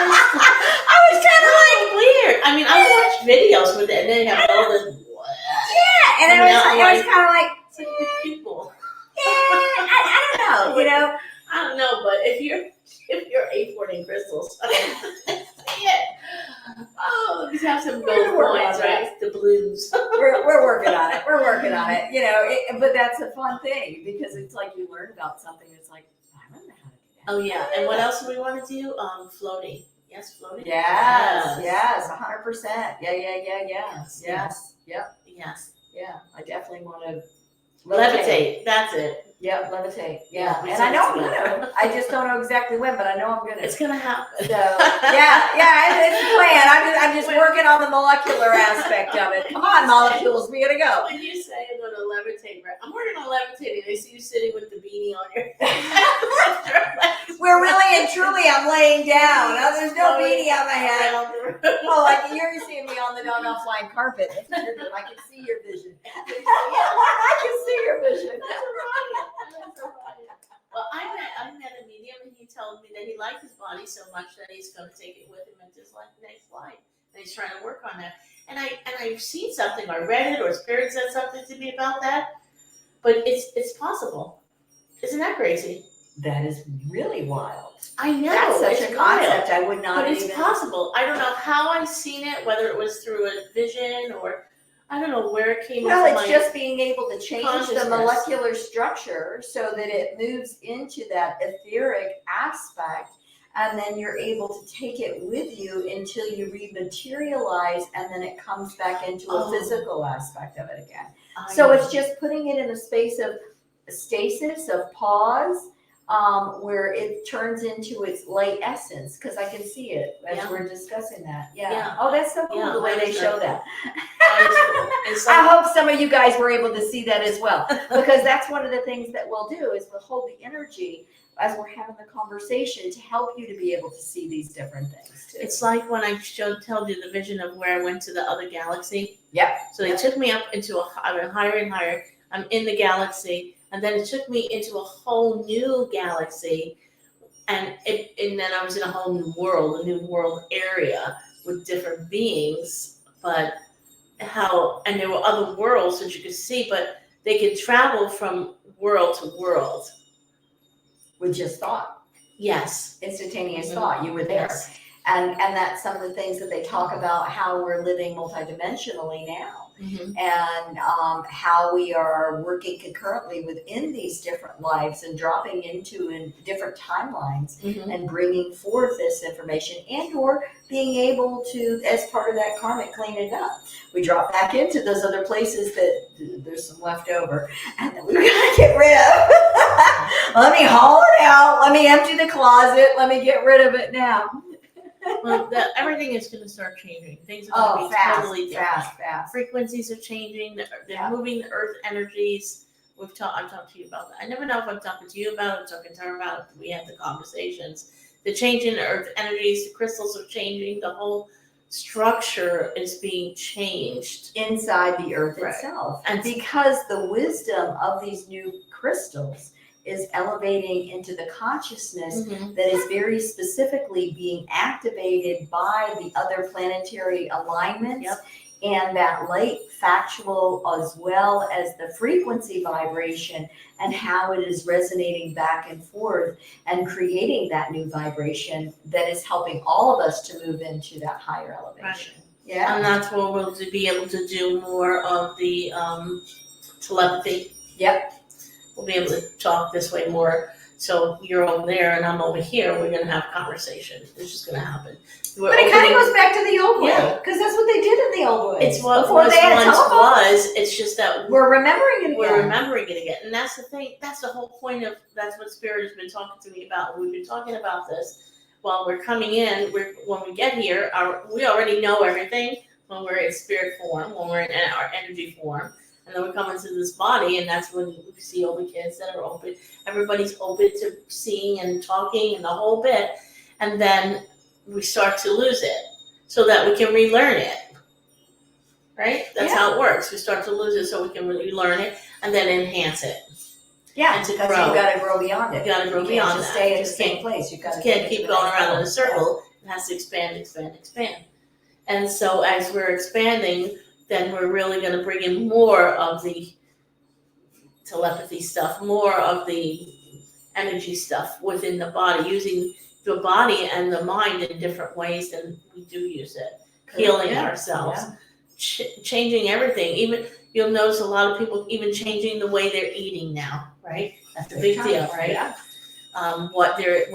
I was kind of like weird. I mean, I watched videos with it, and they have all this. Yeah, and I was kind of like, it's like people. Yeah, I don't know. I don't know, but if you're A-porting crystals, yeah. Oh, these have some gold coins, right? The blues. We're working on it. But that's a fun thing, because it's like you learn about something. It's like, I don't know how to do that. Oh yeah, and what else do we want to do? Floating. Yes, floating. Yes, 100%. Yeah. Yes. Yep. Yes. Yeah, I definitely want to levitate. That's it. Yep, levitate. Yeah, and I know I'm gonna. I just don't know exactly when, but I know I'm gonna. It's gonna happen. So yeah, it's a plan. I'm just working on the molecular aspect of it. Come on, molecules, we gotta go. When you say I'm gonna levitate, I'm working on levitating. I see you sitting with the beanie on your head. really and truly, I'm laying down. There's no beanie on my head. Oh, like you're seeing me on the offline carpet. That's what you're doing. I can see your vision. I can see your vision. Well, I met a medium, and he told me that he liked his body so much that he's going to take it with him into his next life. And he's trying to work on that. And I've seen something, or read it, or Spirit said something to me about that. But it's possible. Isn't that crazy? That is really wild. I know. That's such it's a concept. wild. I would not. But it's possible. I don't know how I seen it, whether it was through a vision or I don't know where it came. Well, it's just being able to change the molecular structure so that it moves into that etheric aspect, and then you're able to take it with you until you rematerialize, and then it comes back into a physical aspect of it again. So it's just putting it in a space of stasis, of pause, where it turns into its light essence, because I can see it as we're discussing that. Yeah. Oh, that's so cool the way they show that. I hope some of you guys were able to see that as well, because that's one of the things that we'll do is we'll hold the energy as we're having the conversation to help you to be able to see these different things too. It's like when I told you the vision of where I went to the other galaxy. Yep. So they took me up into I went higher and higher. I'm in the galaxy. And then it took me into a whole new galaxy, and then I was in a whole new world area with different beings. But and there were other worlds that you could see, but they could travel from world to world with just thought. Yes, instantaneous thought. You were there, and that's some of the things that they talk about, how we're living multidimensionally now. And how we are working concurrently within these different lives and dropping into in different timelines and bringing forth this information, and or being able to, as part of that karmic, clean it up. We drop back into those other places that there's some left over, and then we're gonna get rid of. Let me haul it out. Let me empty the closet. Let me get rid of it now. Well, everything is going to start changing. Things are going to be totally different. Fast. Frequencies are changing. They're moving the earth energies. I've talked to you about that. I never know if I'm talking to you about it, I'm talking to her about it. We have the conversations. The change in the earth energies, the crystals are changing. The whole structure is being changed. Inside the earth itself. And because the wisdom of these new crystals is elevating into the consciousness that is very specifically being activated by the other planetary alignments and that light factual, as well as the frequency vibration and how it is resonating back and forth and creating that new vibration that is helping all of us to move into that higher elevation. Right. Yeah. And that's where we'll be able to do more of the telepathy. Yep. We'll be able to talk this way more. So you're over there and I'm over here. We're going to have a conversation. It's just going to happen. But it kind of goes back to the old way, because that's what they did in the old way. It's what once was. It's just that we're remembering it again. We're remembering it again, and that's the thing. That's the whole point of. That's what Spirit has been talking to me about. We've been talking about this while we're coming in. When we get here, we already know everything when we're in spirit form, when we're in our energy form. And then we come into this body, and that's when we see all the kids that are open. Everybody's open to seeing and talking and the whole bit. And then we start to lose it so that we can relearn it. Right? That's how it works. We start to lose it so we can relearn it and then enhance it. Yeah, because you've got to grow beyond it. You've got to grow beyond that. Stay in the same place. You can't keep going around in a circle. It has to expand. And so as we're expanding, then we're really going to bring in more of the telepathy stuff, more of the energy stuff within the body, using the body and the mind in different ways than we do use it. Healing ourselves, changing everything. Even you'll notice a lot of people even changing the way they're eating now, right? That's a big deal, right? Yeah. Whether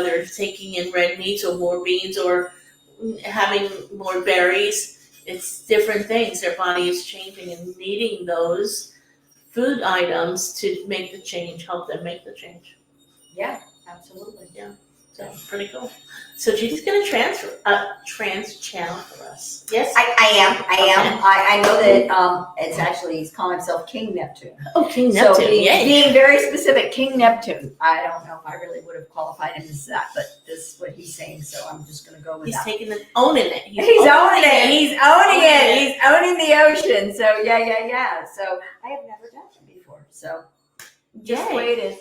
it's taking in red meats or more beans or having more berries. It's different things. Their body is changing and needing those food items to make the change, help them make the change. Yeah, absolutely. Yeah. So pretty cool. So Judy's going to trance channel for us. Yes? I am. Okay. I know that it's actually, he's calling himself King Neptune. Oh, King So Neptune, being yay. very specific, King Neptune. I don't know if I really would have qualified him as that, but this is what he's saying, so I'm just going to go with He's that. taking it, owning it. He's owning it. He's owning it. it. He's owning the ocean. So yeah. So I have never done it before. So just the way it is.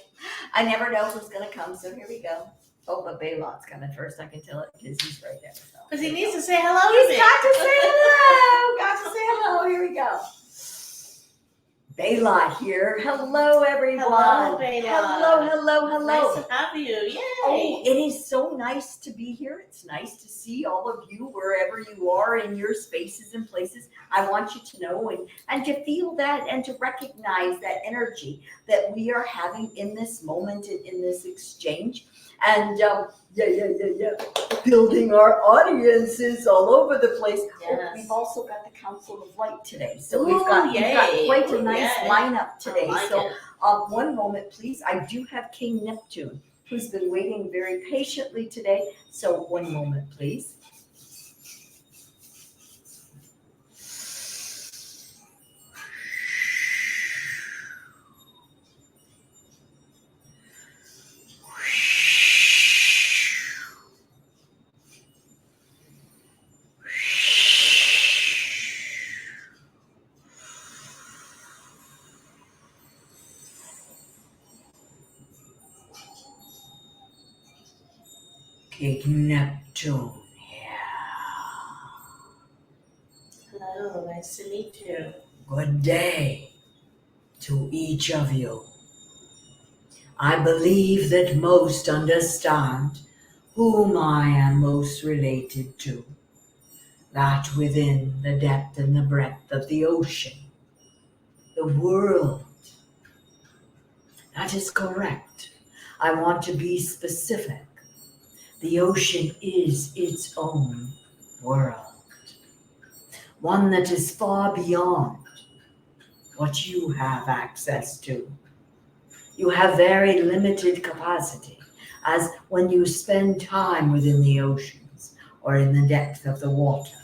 I never know who's going to come. So here we go. Oh, but Baylot's coming first. I can tell it because he's right there. So. Because he needs to say hello. He's got to say hello. Got to say hello. Here we go. Baylot here. Hello, everyone. Hello, Baylot. Hello. Nice to have you. Yay. Oh, it is so nice to be here. It's nice to see all of you wherever you are in your spaces and places. I want you to know and to feel that and to recognize that energy that we are having in this moment and in this exchange. And building our audiences all over the place. Yes. Oh, we've also got the Council of Light today. So we've got quite a nice lineup today. So one moment, please. I do have King Neptune, who's been waiting very patiently today. So one moment, please. King Neptune. Hello, nice to meet you. Good day to each of you. I believe that most understand whom I am most related to, that within the depth and the breadth of the ocean, the world. That is correct. I want to be specific. The ocean is its own world, one that is far beyond what you have access to. You have very limited capacity, as when you spend time within the oceans or in the depth of the water,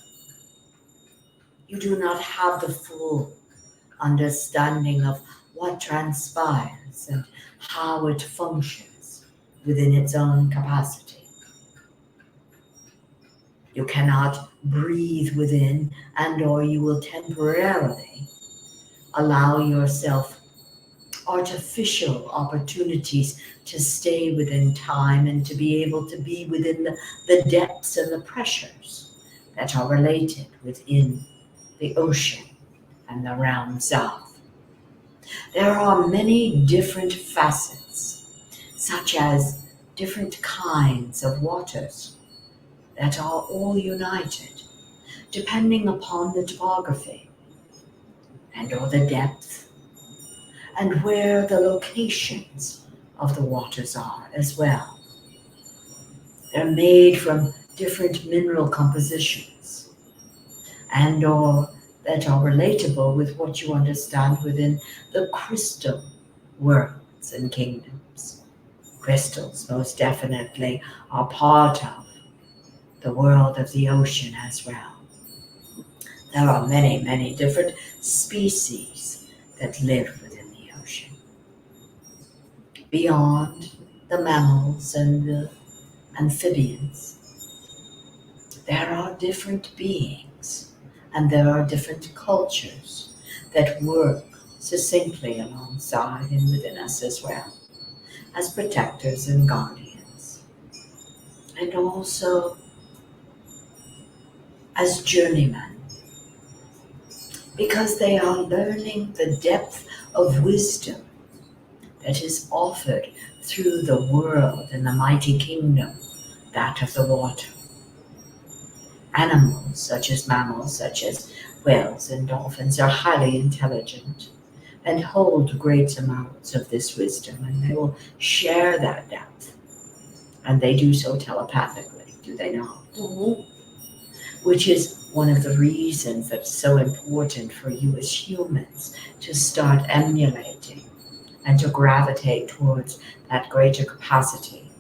you do not have the full understanding of what transpires and how it functions within its own capacity. You cannot breathe within, and or you will temporarily allow yourself artificial opportunities to stay within time and to be able to be within the depths and the pressures that are related within the ocean and the realms of. There are many different facets, such as different kinds of waters that are all united, depending upon the topography and or the depth and where the locations of the waters are as well. They're made from different mineral compositions and or that are relatable with what you understand within the crystal worlds and kingdoms. Crystals most definitely are part of the world of the ocean as well. There are many, many different species that live within the ocean. Beyond the mammals and the amphibians, there are different beings and there are different cultures that work succinctly alongside and within us as well, as protectors and guardians, and also as journeymen, because they are learning the depth of wisdom that is offered through the world and the mighty kingdom, that of the water. Animals, such as mammals, such as whales and dolphins, are highly intelligent and hold great amounts of this wisdom, and they will share that depth. And they do so telepathically, do they not? Mm-hmm. Which is one of the reasons that's so important for you as humans to start emulating and to gravitate towards that greater capacity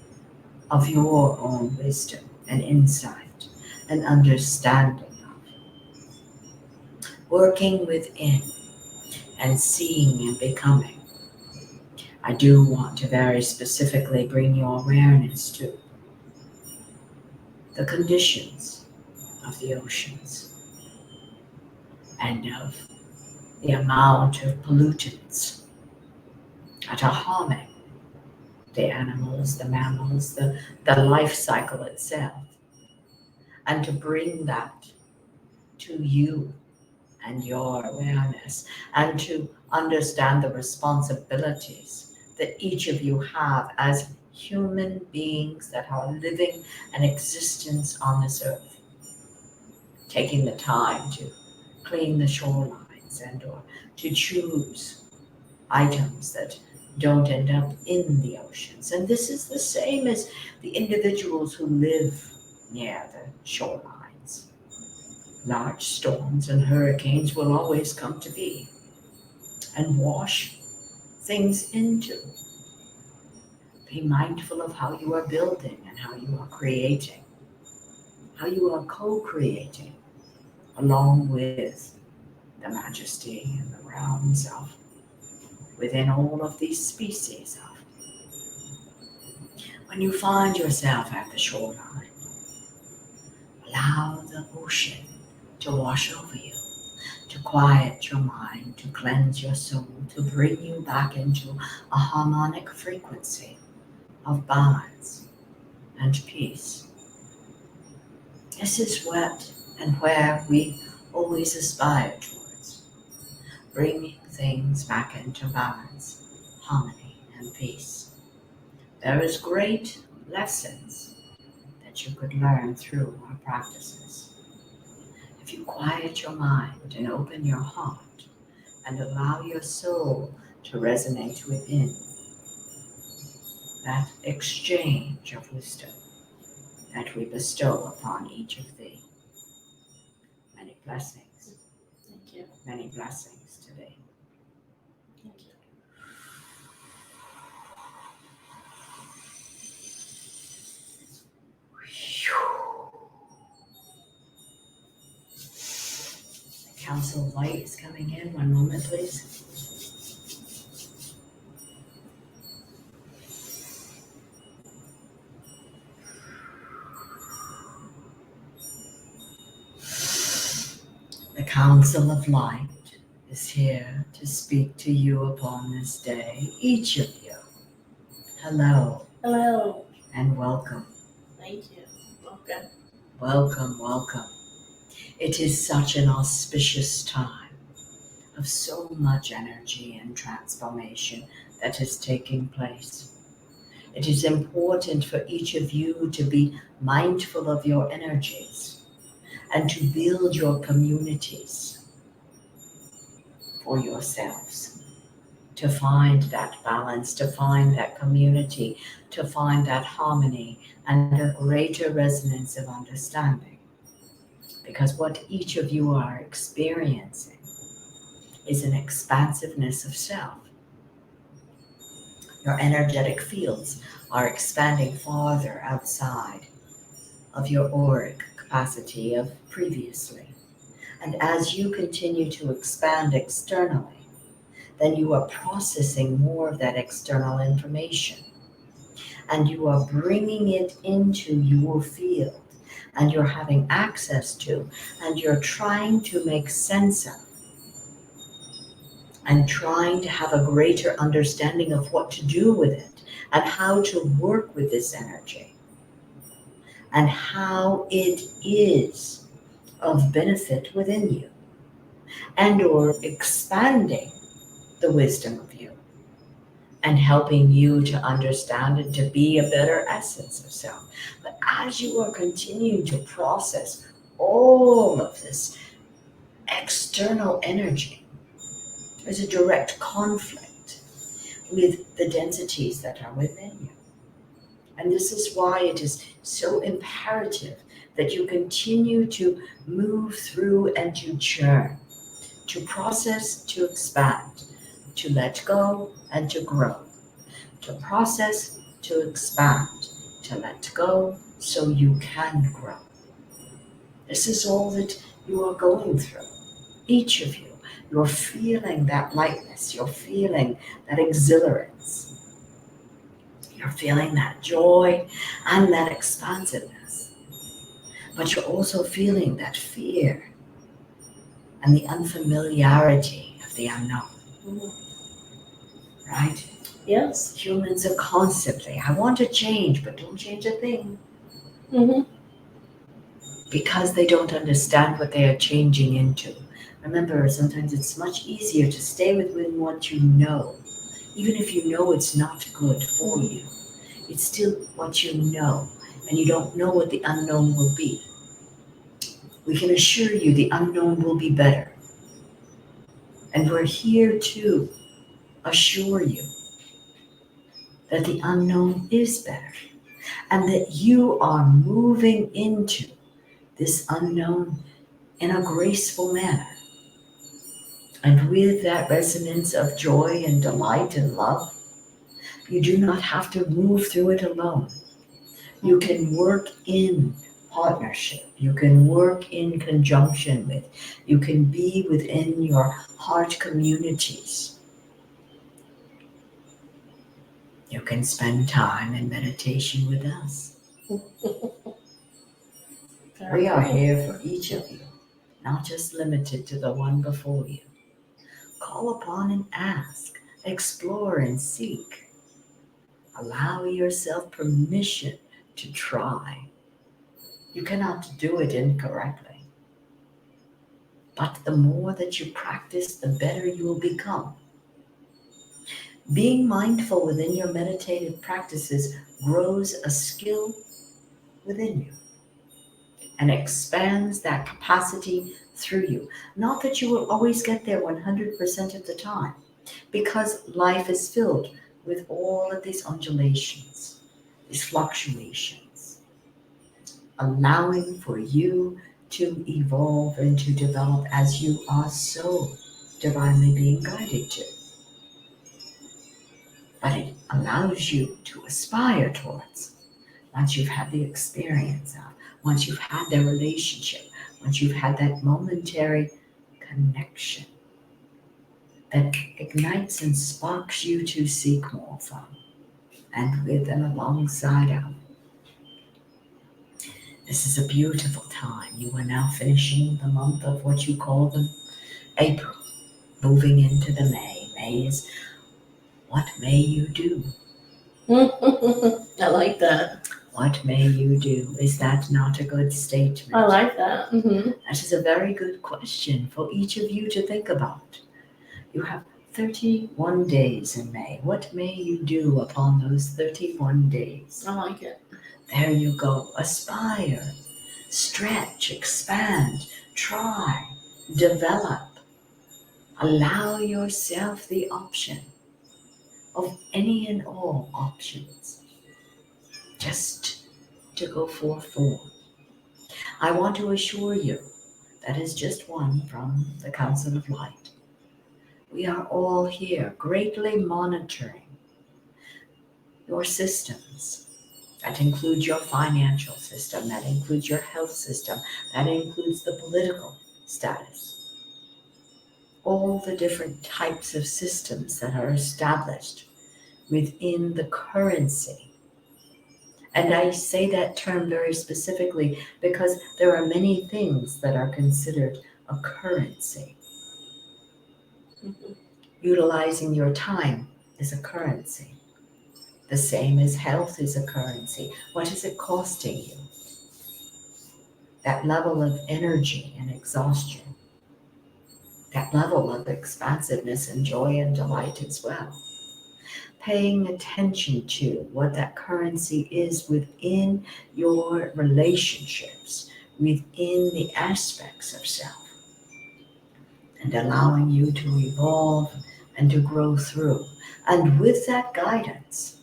of your own wisdom and insight and understanding of, working within and seeing and becoming. I do want to very specifically bring your awareness to the conditions of the oceans and of the amount of pollutants that are harming the animals, the mammals, the life cycle itself, and to bring that to you and your awareness, and to understand the responsibilities that each of you have as human beings that are living an existence on this earth, taking the time to clean the shorelines and or to choose items that don't end up in the oceans. And this is the same as the individuals who live near the shorelines. Large storms and hurricanes will always come to be and wash things into. Be mindful of how you are building and how you are creating, how you are co-creating along with the majesty and the realms of within all of these species of. When you find yourself at the shoreline, allow the ocean to wash over you, to quiet your mind, to cleanse your soul, to bring you back into a harmonic frequency of balance and peace. This is what and where we always aspire towards, bringing things back into balance, harmony, and peace. There is great lessons that you could learn through our practices. If you quiet your mind and open your heart and allow your soul to resonate within, that exchange of wisdom that we bestow upon each of thee. Many blessings. Thank you. Many blessings today. Thank you. The council light is coming in. One moment, please. The Council of Light is here to speak to you upon this day, each of you. Hello. Hello. And welcome. Thank you. Okay. Welcome, welcome. It is such an auspicious time of so much energy and transformation that is taking place. It is important for each of you to be mindful of your energies and to build your communities for yourselves, to find that balance, to find that community, to find that harmony and a greater resonance of understanding. Because what each of you are experiencing is an expansiveness of self. Your energetic fields are expanding farther outside of your auric capacity of previously. And as you continue to expand externally, then you are processing more of that external information. And you are bringing it into your field. And you're having access to, and you're trying to make sense of, and trying to have a greater understanding of what to do with it, and how to work with this energy, and how it is of benefit within you, and or expanding the wisdom of you, and helping you to understand and to be a better essence of self. But as you are continuing to process all of this external energy, there's a direct conflict with the densities that are within you. And this is why it is so imperative that you continue to move through and to churn, to process, to expand, to let go and to grow, to process, to expand, to let go so you can grow. This is all that you are going through. Each of you, you're feeling that lightness, you're feeling that exhilarance, you're feeling that joy and that expansiveness. But you're also feeling that fear and the unfamiliarity of the unknown. Right? Yes. Humans are constantly, I want to change, but don't change a thing. Because they don't understand what they are changing into. Remember, sometimes it's much easier to stay within what you know. Even if you know it's not good for you, it's still what you know, and you don't know what the unknown will be. We can assure you the unknown will be better. And we're here to assure you that the unknown is better and that you are moving into this unknown in a graceful manner. And with that resonance of joy and delight and love, you do not have to move through it alone. You can work in partnership. You can work in conjunction with. You can be within your heart communities. You can spend time in meditation with us. We are here for each of you, not just limited to the one before you. Call upon and ask, explore and seek. Allow yourself permission to try. You cannot do it incorrectly. But the more that you practice, the better you will become. Being mindful within your meditative practices grows a skill within you and expands that capacity through you. Not that you will always get there 100% of the time, because life is filled with all of these undulations, these fluctuations, allowing for you to evolve and to develop as you are so divinely being guided to. But it allows you to aspire towards once you've had the experience of, once you've had the relationship, once you've had that momentary connection that ignites and sparks you to seek more from and with and alongside of. This is a beautiful time. You are now finishing the month of what you call the April, moving into the May. May is what may you do? I like that. What may you do? Is that not a good statement? I like that. That is a very good question for each of you to think about. You have 31 days in May. What may you do upon those 31 days? I like it. There you go. Aspire, stretch, expand, try, develop. Allow yourself the option of any and all options just to go forth for. I want to assure you that is just one from the Council of Light. We are all here greatly monitoring your systems. That includes your financial system, that includes your health system, that includes the political status. All the different types of systems that are established within the currency. And I say that term very specifically because there are many things that are considered a currency. Utilizing your time is a currency. The same as health is a currency. What is it costing you? That level of energy and exhaustion. That level of expansiveness and joy and delight as well. Paying attention to what that currency is within your relationships, within the aspects of self, and allowing you to evolve and to grow through. And with that guidance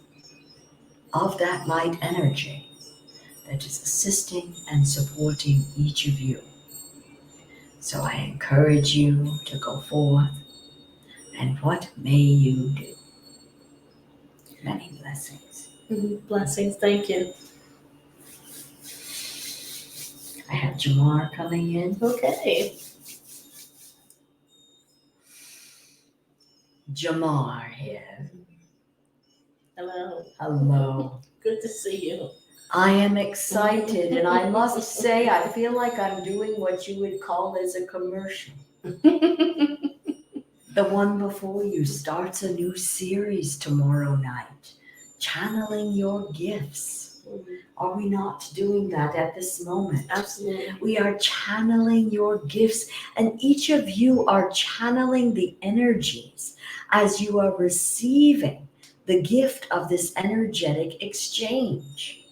of that light energy that is assisting and supporting each of you. So I encourage you to go forth, and what may you do? Many blessings. Blessings. Thank you. I have Jamar coming in. Okay. Jamar here. Hello. Hello. Good to see you. I am excited, and I must say, I feel like I'm doing what you would call as a commercial. The one before you starts a new series tomorrow night, channeling your gifts. Are we not doing that at this moment? Absolutely. We are channeling your gifts, and each of you are channeling the energies as you are receiving the gift of this energetic exchange.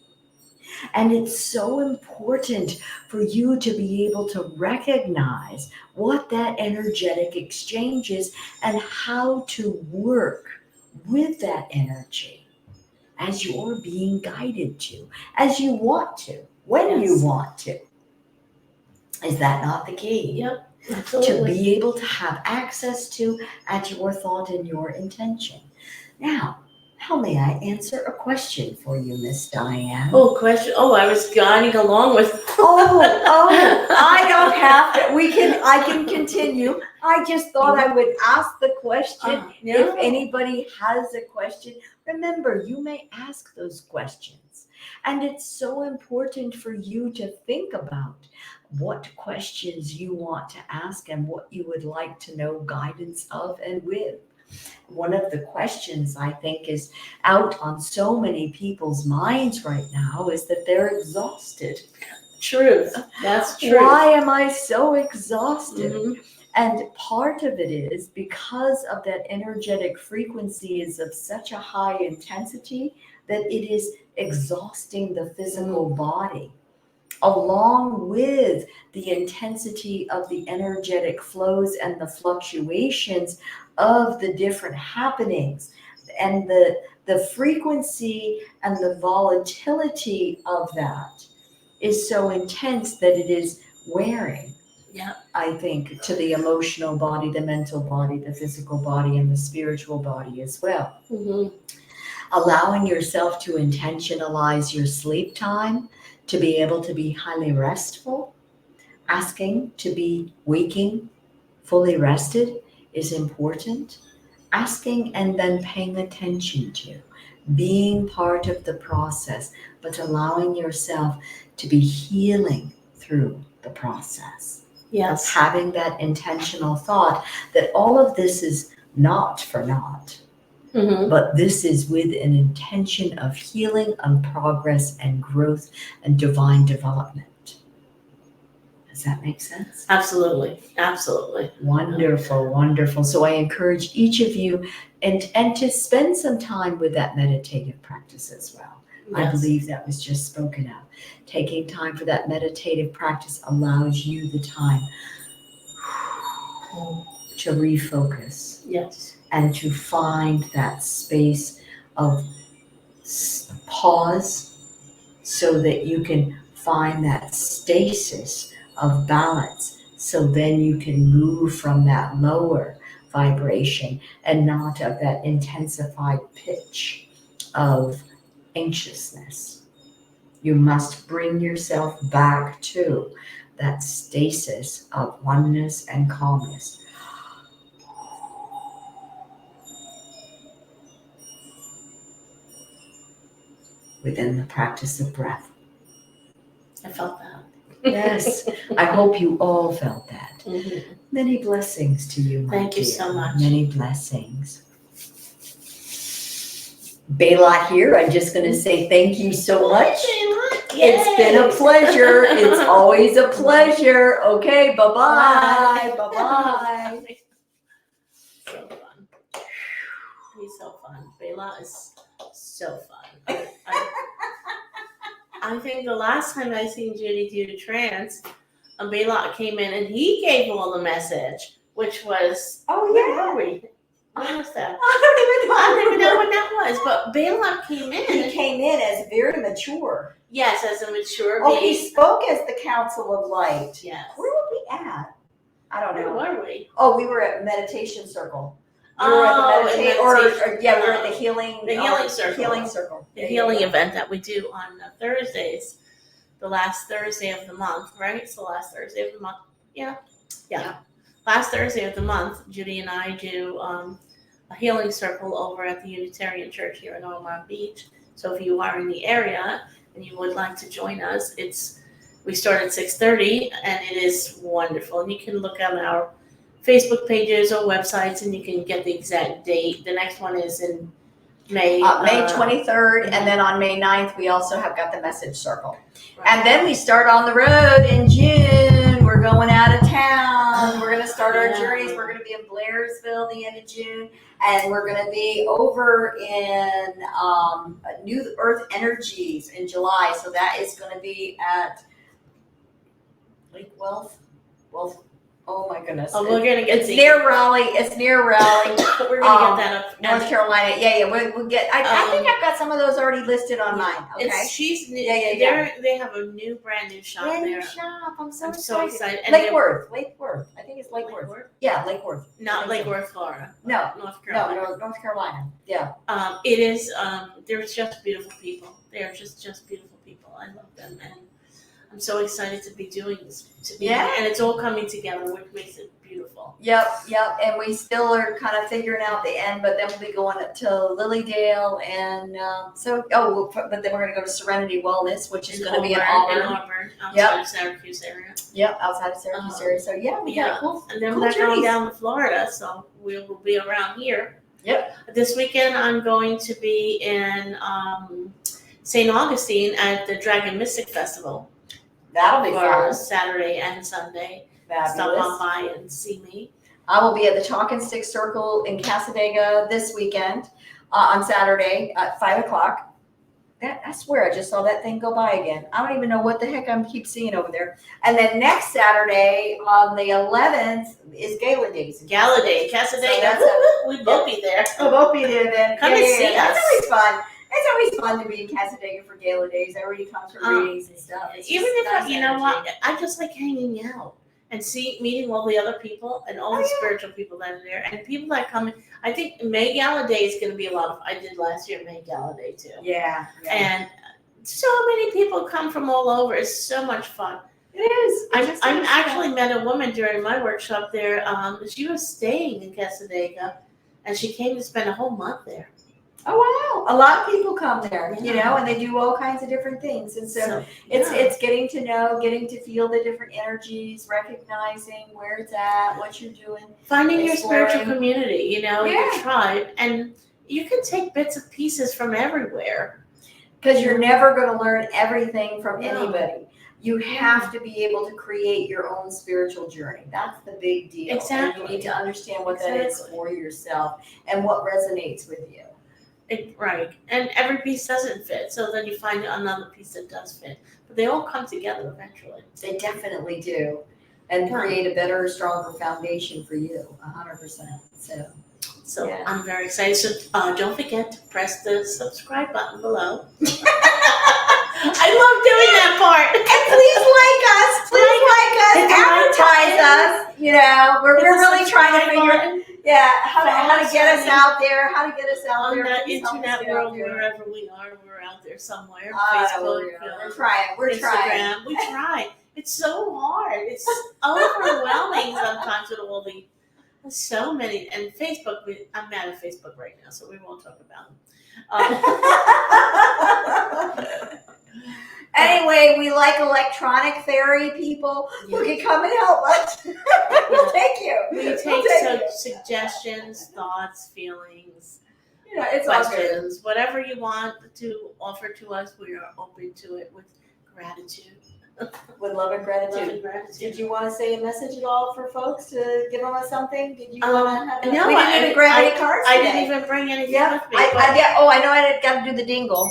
And it's so important for you to be able to recognize what that energetic exchange is and how to work with that energy as you're being guided to, as you want to, when you want to. Is that not the key? Yep, absolutely. To be able to have access to at your thought and your intention. Now, how may I answer a question for you, Miss Diane? Oh, question. Oh, I was guiding along with. I don't have to. I can continue. I just thought I would ask the question. No. If anybody has a question, remember, you may ask those questions. And it's so important for you to think about what questions you want to ask and what you would like to know guidance of and with. One of the questions I think is out on so many people's minds right now is that they're exhausted. Truth. That's true. Why am I so exhausted? Mm-hmm. And part of it is because of that energetic frequency is of such a high intensity that it is exhausting the physical body, along with the intensity of the energetic flows and the fluctuations of the different happenings, and the frequency and the volatility of that is so intense that it is wearing, I think, to the emotional body, the mental body, the physical body, and the spiritual body as well. Mm-hmm. Allowing yourself to intentionalize your sleep time, to be able to be highly restful, asking to be waking fully rested is important. Asking and then paying attention to, being part of the process, but allowing yourself to be healing through the process. Yes. Having that intentional thought that all of this is not for naught. Mm-hmm. But this is with an intention of healing and progress and growth and divine development. Does that make sense? Absolutely. Absolutely. Wonderful, wonderful. So I encourage each of you and to spend some time with that meditative practice as well. Yes. I believe that was just spoken of. Taking time for that meditative practice allows you the time to refocus. Yes. And to find that space of pause so that you can find that stasis of balance, so then you can move from that lower vibration and not of that intensified pitch of anxiousness. You must bring yourself back to that stasis of oneness and calmness. Within the practice of breath. I felt that. Yes, I hope you all felt that. Mm-hmm. Many blessings to you, my Thank dear. you so much. Many blessings. Bela here, I'm just going to say thank you so much. It's been a pleasure. It's always a pleasure. Okay, bye-bye. Bye-bye. So fun. He's so fun. Bela is so fun. I think the last time I seen Judi do trance, Bela came in and he gave all the message, which was, where were we? What was that? I don't even know what that was, but Bela came in. He came in as very mature. Yes, as a mature being. He spoke as the Council of Light. Yes. Where were we at? I don't know. Where were we? Oh, we were at Meditation Circle. We were at the meditation. we were at the healing circle. Healing Circle. The healing event that we do on Thursdays. the last Thursday of the month, right? It's the last Thursday of the month. Yeah. Yeah. Last Thursday of the month, Judi and I do a healing circle over at the Unitarian Church here in Omaha Beach. So if you are in the area and you would like to join us, we start at 6:30 and it is wonderful. And you can look on our Facebook pages or websites and you can get the exact date. The next one is in May. May 23rd, and then on May 9th, we also have got the message circle. Right. And then we start on the road in June. We're going out of town. We're going to start our journeys. We're going to be in Blairsville the end of June, and we're going to be over in New Earth Energies in July. So that is going to be at Lake Wealth. Oh my goodness! Oh, we're gonna get it's near Raleigh. It's near Raleigh. We're gonna get that up. North Carolina. Yeah. We'll get. I think I've got some of those already listed on mine. Okay. She's new. Yeah. They have a brand new shop there. I'm so excited. And Lake Worth. I think it's Lake Worth. Yeah, Lake Worth. Not Lake Worth, Florida. No, North Carolina. No, North Carolina. Yeah. It is. They're just beautiful people. They are just beautiful people. I love them, and I'm so excited to be doing this. And it's all coming together, which makes it beautiful. Yep. And we still are kind of figuring out the end, but then we'll be going up to Lilydale, and but then we're going to go to Serenity Wellness, which is going to be in Auburn, outside of Syracuse area. Yep, outside of Syracuse area. So we got cool. And then cool we're going journeys. down to Florida, so we will be around here. Yep. This weekend, I'm going to be in St. Augustine at the Dragon Mystic Festival. That'll be fun. Saturday and Sunday. Fabulous. Stop on by and see me. I will be at the Talking Stick Circle in Casadega this weekend on Saturday at 5:00. I swear I just saw that thing go by again. I don't even know what the heck I keep seeing over there. And then next Saturday on the 11th is Gala Days. Gala Day, Casadega. We both be there. We'll both be there then. Come and see us. That's always fun. It's always fun to be in Casadega for Gala Days. Everybody comes for readings and stuff. Even if you know what, I just like hanging out and meeting all the other people and all the spiritual people that are there and people that come in. I think May Gala Day is going to be a lot of. I did last year May Gala Day too. Yeah. And so many people come from all over. It's so much fun. It is. I actually met a woman during my workshop there. She was staying in Casadega, and she came to spend a whole month there. Oh wow! A lot of people come there, and they do all kinds of different things, and so it's getting to know, getting to feel the different energies, recognizing where it's at, what you're doing, finding your spiritual community, your tribe, and you can take bits and pieces from everywhere. Because you're never going to learn everything from anybody. You have to be able to create your own spiritual journey. That's the big deal. Exactly. And you need to understand what that is for yourself and what resonates with you. Right. And every piece doesn't fit. So then you find another piece that does fit. But they all come together eventually. They definitely do. And create a better, stronger foundation for you. 100%. So I'm very excited. So don't forget to press the subscribe button below. I love doing that part. And please like us. Please advertise us. We're really trying to figure how to get us out there. How to get us out on there. On the internet world, wherever we are, we're out there somewhere. Facebook, we're trying. Instagram. We try. It's so hard. It's overwhelming sometimes with all the so many. And Facebook, I'm mad at Facebook right now, so we won't talk about them. Anyway, we like electronic fairy people who can come and help us. We'll take you. We take suggestions, thoughts, feelings, questions, whatever you want to offer to us. We are open to it with gratitude. With love and gratitude. Love and gratitude. Did you want to say a message at all for folks to give them something? Did you want to have no, we didn't even grab any cards today. I didn't even bring anything with me. I know I got to do the dingle.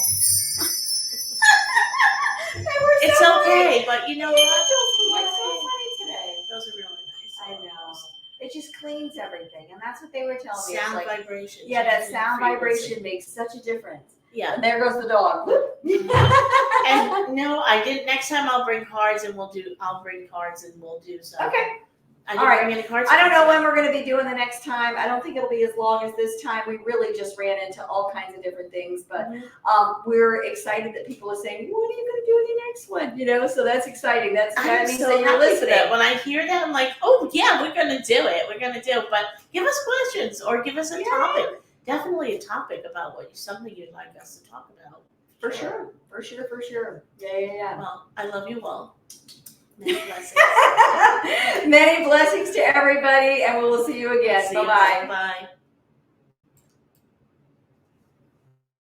It's okay, but you know what? They're so funny today. Those are really nice. I know. It just cleans everything, and that's what they were telling me. Sound vibration. Yeah, that sound vibration makes such a difference. Yeah. And there goes the dog. And no, I didn't. Next time I'll bring cards and I'll bring cards and we'll do some. Okay. I All didn't right. bring any cards. I don't know when we're going to be doing the next time. I don't think it'll be as long as this time. We really just ran into all kinds of different things, but we're excited that people are saying, "What are you going to do in the next one?" You know, so that's exciting. That I'm means so that you're happy listening. that when I hear that, I'm like, oh yeah, we're gonna do it. We're gonna do it. But give us questions or give us a topic. Definitely a topic about something you'd like us to talk about. For sure. Yeah. Well, I love you all. Many blessings. Many blessings to everybody, and we will see you again. See you. Bye-bye. Bye.